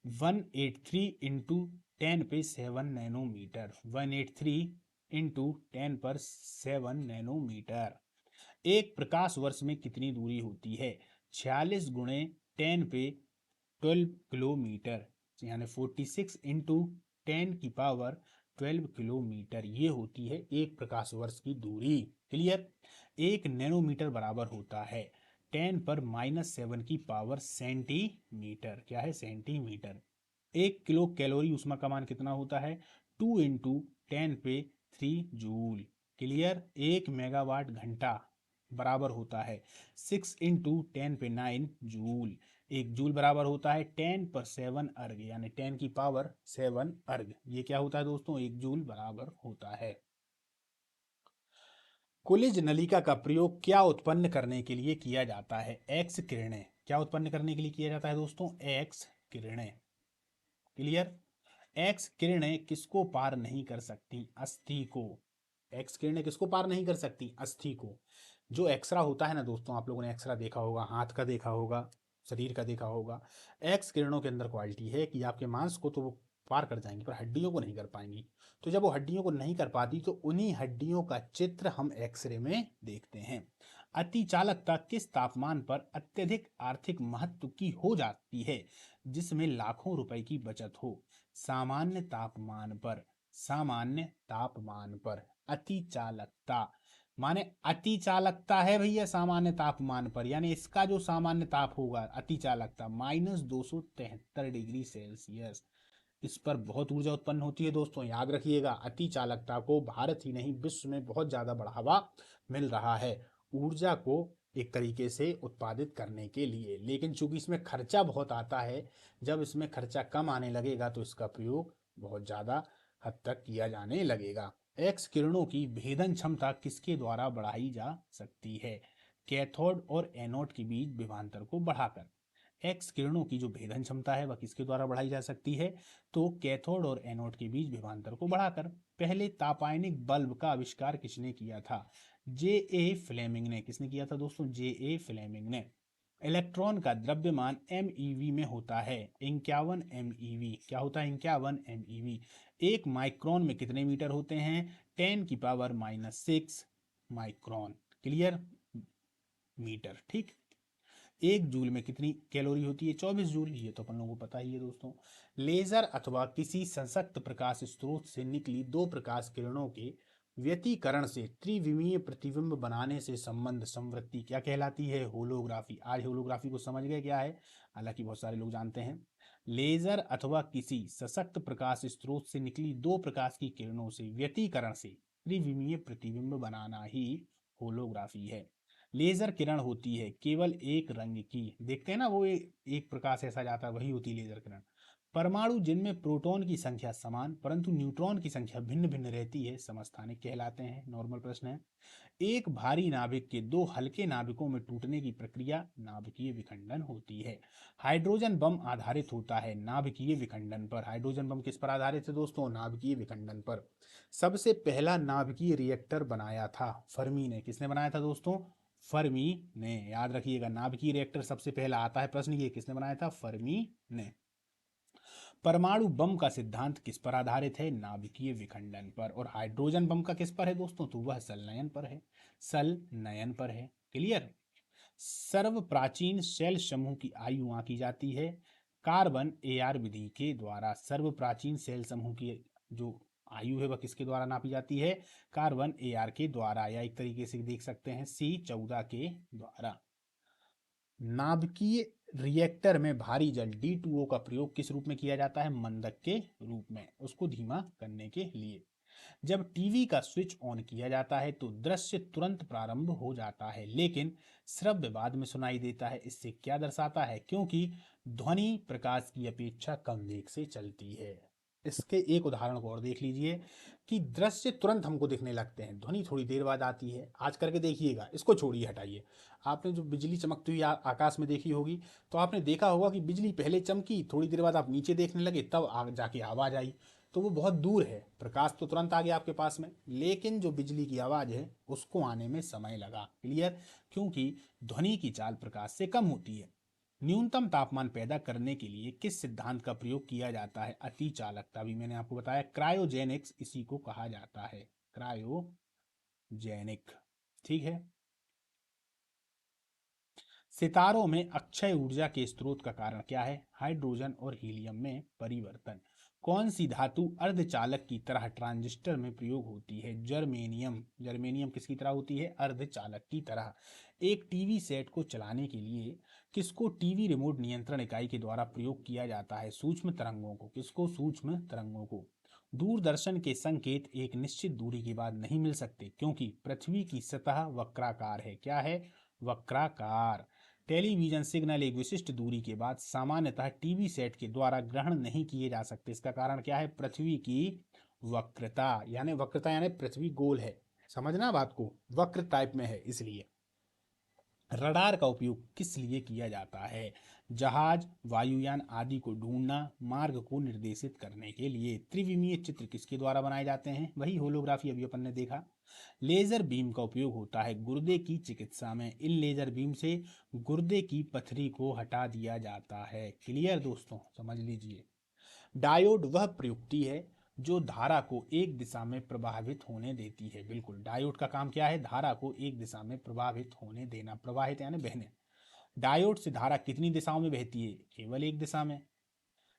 183 इंटू 10 पे 7 नैनोमीटर, 183 इंटू 10 पर 7 नैनोमीटर। एक प्रकाश वर्ष में कितनी दूरी होती है? 46 गुणे 10 पे 12 किलोमीटर, यानी 46 इंटू 10 की पावर 12 किलोमीटर, ये होती है एक प्रकाश वर्ष की दूरी। क्लियर। एक नैनोमीटर बराबर होता है 10 पर -7 की पावर सेंटीमीटर, क्या है? सेंटीमीटर। 1 किलो कैलोरी उसमें का मान कितना होता है? 2 इंटू 10 पे 3 जूल। क्लियर। 1 मेगावाट घंटा बराबर होता है 6 इंटू 10 पे 9 जूल। 1 जूल बराबर होता है 10 पर 7 अर्ग, यानी 10 की पावर 7 अर्ग। ये क्या होता है दोस्तों? 1 जूल बराबर होता है। कुलिज नलिका का प्रयोग क्या उत्पन्न करने के लिए किया जाता है? एक्स किरणें। क्या उत्पन्न करने के लिए किया जाता है दोस्तों? एक्स किरणें। क्लियर। एक्स किरणें किसको पार नहीं कर सकती? अस्थि को। एक्स किरणें किसको पार नहीं कर सकती? अस्थि को। जो एक्सरा होता है ना दोस्तों, आप लोगों ने एक्सरा देखा होगा, हाथ का देखा होगा, शरीर का देखा होगा। एक्स किरणों के अंदर क्वालिटी है कि आपके मांस को तो वो पार कर जाएंगी पर हड्डियों को नहीं कर पाएंगी। तो जब वो हड्डियों को नहीं कर पाती तो उन्हीं हड्डियों का चित्र हम एक्सरे में देखते हैं। अति चालकता किस तापमान पर अत्यधिक आर्थिक महत्व की हो जाती है जिसमें लाखों रुपए की बचत हो? सामान्य तापमान पर। सामान्य तापमान पर अति चालकता माने अति चालकता है भैया सामान्य तापमान पर, यानी इसका जो सामान्य ताप होगा अति चालकता -273 डिग्री सेल्सियस। इस पर बहुत ऊर्जा उत्पन्न होती है दोस्तों, याद रखिएगा। अति चालकता को भारत ही नहीं विश्व में बहुत ज्यादा बढ़ावा मिल रहा है ऊर्जा को एक तरीके से उत्पादित करने के लिए। लेकिन चूंकि इसमें खर्चा बहुत आता है, जब इसमें खर्चा कम आने लगेगा तो इसका प्रयोग बहुत ज्यादा हद तक किया जाने लगेगा। एक्स किरणों की भेदन क्षमता किसके द्वारा बढ़ाई जा सकती है? कैथोड और एनोड के बीच विभवांतर को बढ़ाकर। एक्स किरणों की जो भेदन क्षमता है वह किसके द्वारा बढ़ाई जा सकती है? तो कैथोड और एनोड के बीच विभवांतर को बढ़ाकर। पहले तापायनिक बल्ब का आविष्कार किसने किया था? जे ए फ्लेमिंग ने। किसने किया था दोस्तों? जे ए फ्लेमिंग ने। इलेक्ट्रॉन का द्रव्यमान MeV में होता है 51 MeV। क्या होता है? 51 MeV। 1 माइक्रोन में कितने मीटर होते हैं? 10 की पावर -6 माइक्रोन। क्लियर। मीटर, ठीक। 1 जूल में कितनी कैलोरी होती है? 24 जूल। ये तो अपन लोगों को पता ही है दोस्तों। लेजर अथवा किसी सशक्त प्रकाश स्रोत से निकली 2 प्रकाश किरणों के व्यतिकरण से त्रिविमीय प्रतिबिंब बनाने से संबंध संवृत्ति क्या कहलाती है? होलोग्राफी। आज होलोग्राफी को समझ गए क्या है? हालांकि बहुत सारे लोग जानते हैं। लेजर अथवा किसी सशक्त प्रकाश स्रोत से निकली 2 प्रकाश की किरणों से व्यतिकरण से त्रिविमीय प्रतिबिंब बनाना ही होलोग्राफी है। लेजर किरण होती है केवल एक रंग की, देखते हैं ना वो एक प्रकाश ऐसा जाता है, वही होती है लेजर किरण। परमाणु जिनमें प्रोटॉन की संख्या समान परंतु न्यूट्रॉन की संख्या भिन्न भिन्न रहती है समस्थानिक कहलाते हैं। नॉर्मल प्रश्न है। एक भारी नाभिक के 2 हल्के नाभिकों में टूटने की प्रक्रिया नाभिकीय विखंडन होती है। हाइड्रोजन बम आधारित होता है नाभिकीय विखंडन पर। हाइड्रोजन बम किस पर आधारित है दोस्तों? नाभिकीय विखंडन पर। सबसे पहला नाभिकीय रिएक्टर बनाया था फर्मी ने। किसने बनाया था दोस्तों? फर्मी ने। याद रखिएगा, नाभिकीय रिएक्टर सबसे पहला आता है प्रश्न, ये किसने बनाया था? फर्मी ने। परमाणु बम का सिद्धांत किस पर आधारित है? नाभिकीय विखंडन पर। और हाइड्रोजन बम का किस पर है दोस्तों? तो वह संलयन पर है। संलयन पर है। क्लियर। सर्व प्राचीन सेल समूह की आयु आंकी जाती है कार्बन AR विधि के द्वारा। सर्व प्राचीन सेल समूह की जो आयु है वह किसके द्वारा नापी जाती है? कार्बन AR के द्वारा, या एक तरीके से देख सकते हैं C14 के द्वारा। नाभिकीय रिएक्टर में भारी जल D2O का प्रयोग किस रूप में किया जाता है? मंदक के रूप में, उसको धीमा करने के लिए। जब टीवी का स्विच ऑन किया जाता है तो दृश्य तुरंत प्रारंभ हो जाता है लेकिन श्रव्य बाद में सुनाई देता है, इससे क्या दर्शाता है? क्योंकि ध्वनि प्रकाश की अपेक्षा कम वेग से चलती है। इसके एक उदाहरण को और देख लीजिए कि दृश्य तुरंत हमको दिखने लगते हैं, ध्वनि थोड़ी देर बाद आती है। आज करके देखिएगा, इसको छोड़िए, हटाइए। आपने जो बिजली चमकती हुई आकाश में देखी होगी, तो आपने देखा होगा कि बिजली पहले चमकी, थोड़ी देर बाद आप नीचे देखने लगे, तब आग जाके आवाज आई। तो वो बहुत दूर है, प्रकाश तो तुरंत आ गया आपके पास में, लेकिन जो बिजली की आवाज है उसको आने में समय लगा। क्लियर? क्योंकि ध्वनि की चाल प्रकाश से कम होती है। न्यूनतम तापमान पैदा करने के लिए किस सिद्धांत का प्रयोग किया जाता है? अति चालकता, भी मैंने आपको बताया, क्रायोजेनिक्स इसी को कहा जाता है, क्रायोजेनिक। ठीक है। सितारों में अक्षय ऊर्जा के स्रोत का कारण क्या है? हाइड्रोजन और हीलियम में परिवर्तन। कौन सी धातु अर्धचालक की तरह ट्रांजिस्टर में प्रयोग होती है? जर्मेनियम। जर्मेनियम किसकी तरह होती है? अर्धचालक की तरह। एक टीवी सेट को चलाने के लिए किसको टीवी रिमोट नियंत्रण इकाई के द्वारा प्रयोग किया जाता है? सूक्ष्म तरंगों को। किसको? सूक्ष्म तरंगों को। दूरदर्शन के संकेत एक निश्चित दूरी के बाद नहीं मिल सकते, क्योंकि पृथ्वी की सतह वक्राकार है। क्या है? वक्राकार। टेलीविजन सिग्नल एक विशिष्ट दूरी के बाद सामान्यतः टीवी सेट के द्वारा ग्रहण नहीं किए जा सकते। इसका कारण क्या है? पृथ्वी की वक्रता, यानी वक्रता यानी पृथ्वी गोल है, समझना बात को, वक्र टाइप में है इसलिए। रडार का उपयोग किस लिए किया जाता है? जहाज, वायुयान आदि को ढूंढना, मार्ग को निर्देशित करने के लिए। त्रिविमीय चित्र किसके द्वारा बनाए जाते हैं? वही होलोग्राफी अभी अपन ने देखा। लेजर बीम का उपयोग होता है गुर्दे की चिकित्सा में। इन लेजर बीम से गुर्दे की पथरी को हटा दिया जाता है। क्लियर दोस्तों? समझ लीजिए। डायोड वह प्रयुक्ति है जो धारा को एक दिशा में प्रवाहित होने देती है। बिल्कुल, डायोड का काम क्या है? धारा को एक दिशा में प्रवाहित होने देना। प्रवाहित यानी बहने। डायोड से धारा कितनी दिशाओं में बहती है? केवल एक दिशा में।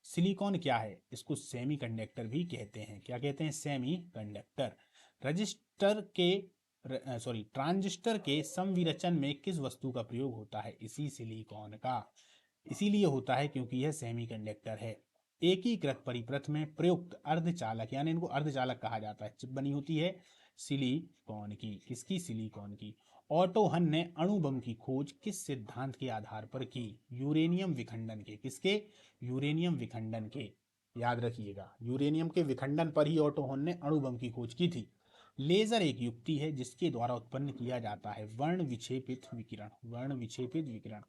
सिलिकॉन क्या है? इसको सेमीकंडक्टर भी कहते हैं। क्या कहते हैं? सेमीकंडक्टर। रजिस्टर के ट्रांजिस्टर के समविरचन में किस वस्तु का प्रयोग होता है? इसी सिलिकॉन का। इसीलिए होता है क्योंकि यह सेमीकंडक्टर है। एकीकृत परिपथ में प्रयुक्त अर्धचालक, यानी इनको अर्धचालक कहा जाता है, चिप बनी होती है सिलिकॉन की। किसकी? सिलिकॉन की। ऑटो हन ने अणु बम की खोज किस सिद्धांत के आधार पर की? यूरेनियम विखंडन के। किसके? यूरेनियम विखंडन के। याद रखिएगा, यूरेनियम के विखंडन पर ही ऑटो हन ने अणु बम की खोज की थी। लेजर एक युक्ति है जिसके द्वारा उत्पन्न किया जाता है वर्ण विक्षेपित विकिरण। वर्ण विक्षेपित विकिरण।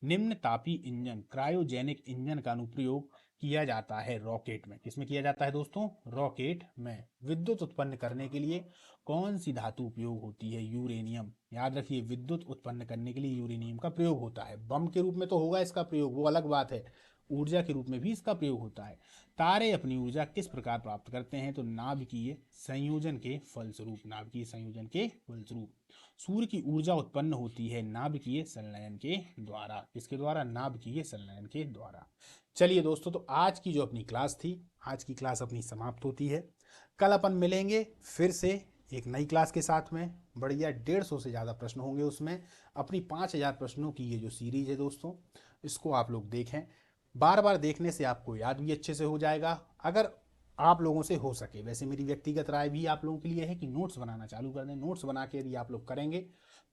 निम्न तापी इंजन, क्रायोजेनिक इंजन का अनुप्रयोग किया जाता है रॉकेट में। किसमें किया जाता है दोस्तों? रॉकेट में। विद्युत उत्पन्न करने के लिए कौन सी धातु उपयोग होती है? यूरेनियम। याद रखिए, विद्युत उत्पन्न करने के लिए यूरेनियम का प्रयोग होता है। बम के रूप में तो होगा इसका प्रयोग, वो अलग बात है, ऊर्जा के रूप में भी इसका प्रयोग होता है। तारे अपनी ऊर्जा किस प्रकार प्राप्त करते हैं? तो नाभिकीय संयोजन के फलस्वरूप। नाभिकीय संयोजन के फलस्वरूप। सूर्य की ऊर्जा उत्पन्न होती है नाभिकीय संलयन के द्वारा। किसके द्वारा? नाभिकीय संलयन के द्वारा। चलिए दोस्तों, तो आज की जो अपनी क्लास थी, आज की क्लास अपनी समाप्त होती है। कल अपन मिलेंगे फिर से एक नई क्लास के साथ में। बढ़िया 150 से ज़्यादा प्रश्न होंगे उसमें। अपनी 5000 प्रश्नों की ये जो सीरीज है दोस्तों, इसको आप लोग देखें। बार बार देखने से आपको याद भी अच्छे से हो जाएगा। अगर आप लोगों से हो सके, वैसे मेरी व्यक्तिगत राय भी आप लोगों के लिए है कि नोट्स बनाना चालू कर दें। नोट्स बना के यदि आप लोग करेंगे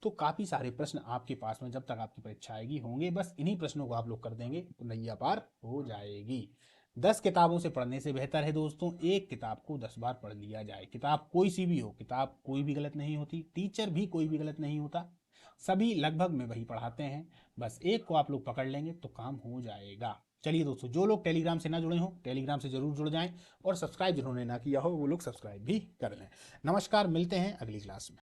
तो काफ़ी सारे प्रश्न आपके पास में जब तक आपकी परीक्षा आएगी होंगे। बस इन्हीं प्रश्नों को आप लोग कर देंगे तो नैया पार हो जाएगी। 10 किताबों से पढ़ने से बेहतर है दोस्तों एक किताब को 10 बार पढ़ लिया जाए। किताब कोई सी भी हो, किताब कोई भी गलत नहीं होती, टीचर भी कोई भी गलत नहीं होता, सभी लगभग में वही पढ़ाते हैं। बस एक को आप लोग पकड़ लेंगे तो काम हो जाएगा। चलिए दोस्तों, जो लोग टेलीग्राम से ना जुड़े हों, टेलीग्राम से जरूर जुड़ जाएं, और सब्सक्राइब जिन्होंने ना किया हो वो लोग सब्सक्राइब भी कर लें। नमस्कार, मिलते हैं अगली क्लास में।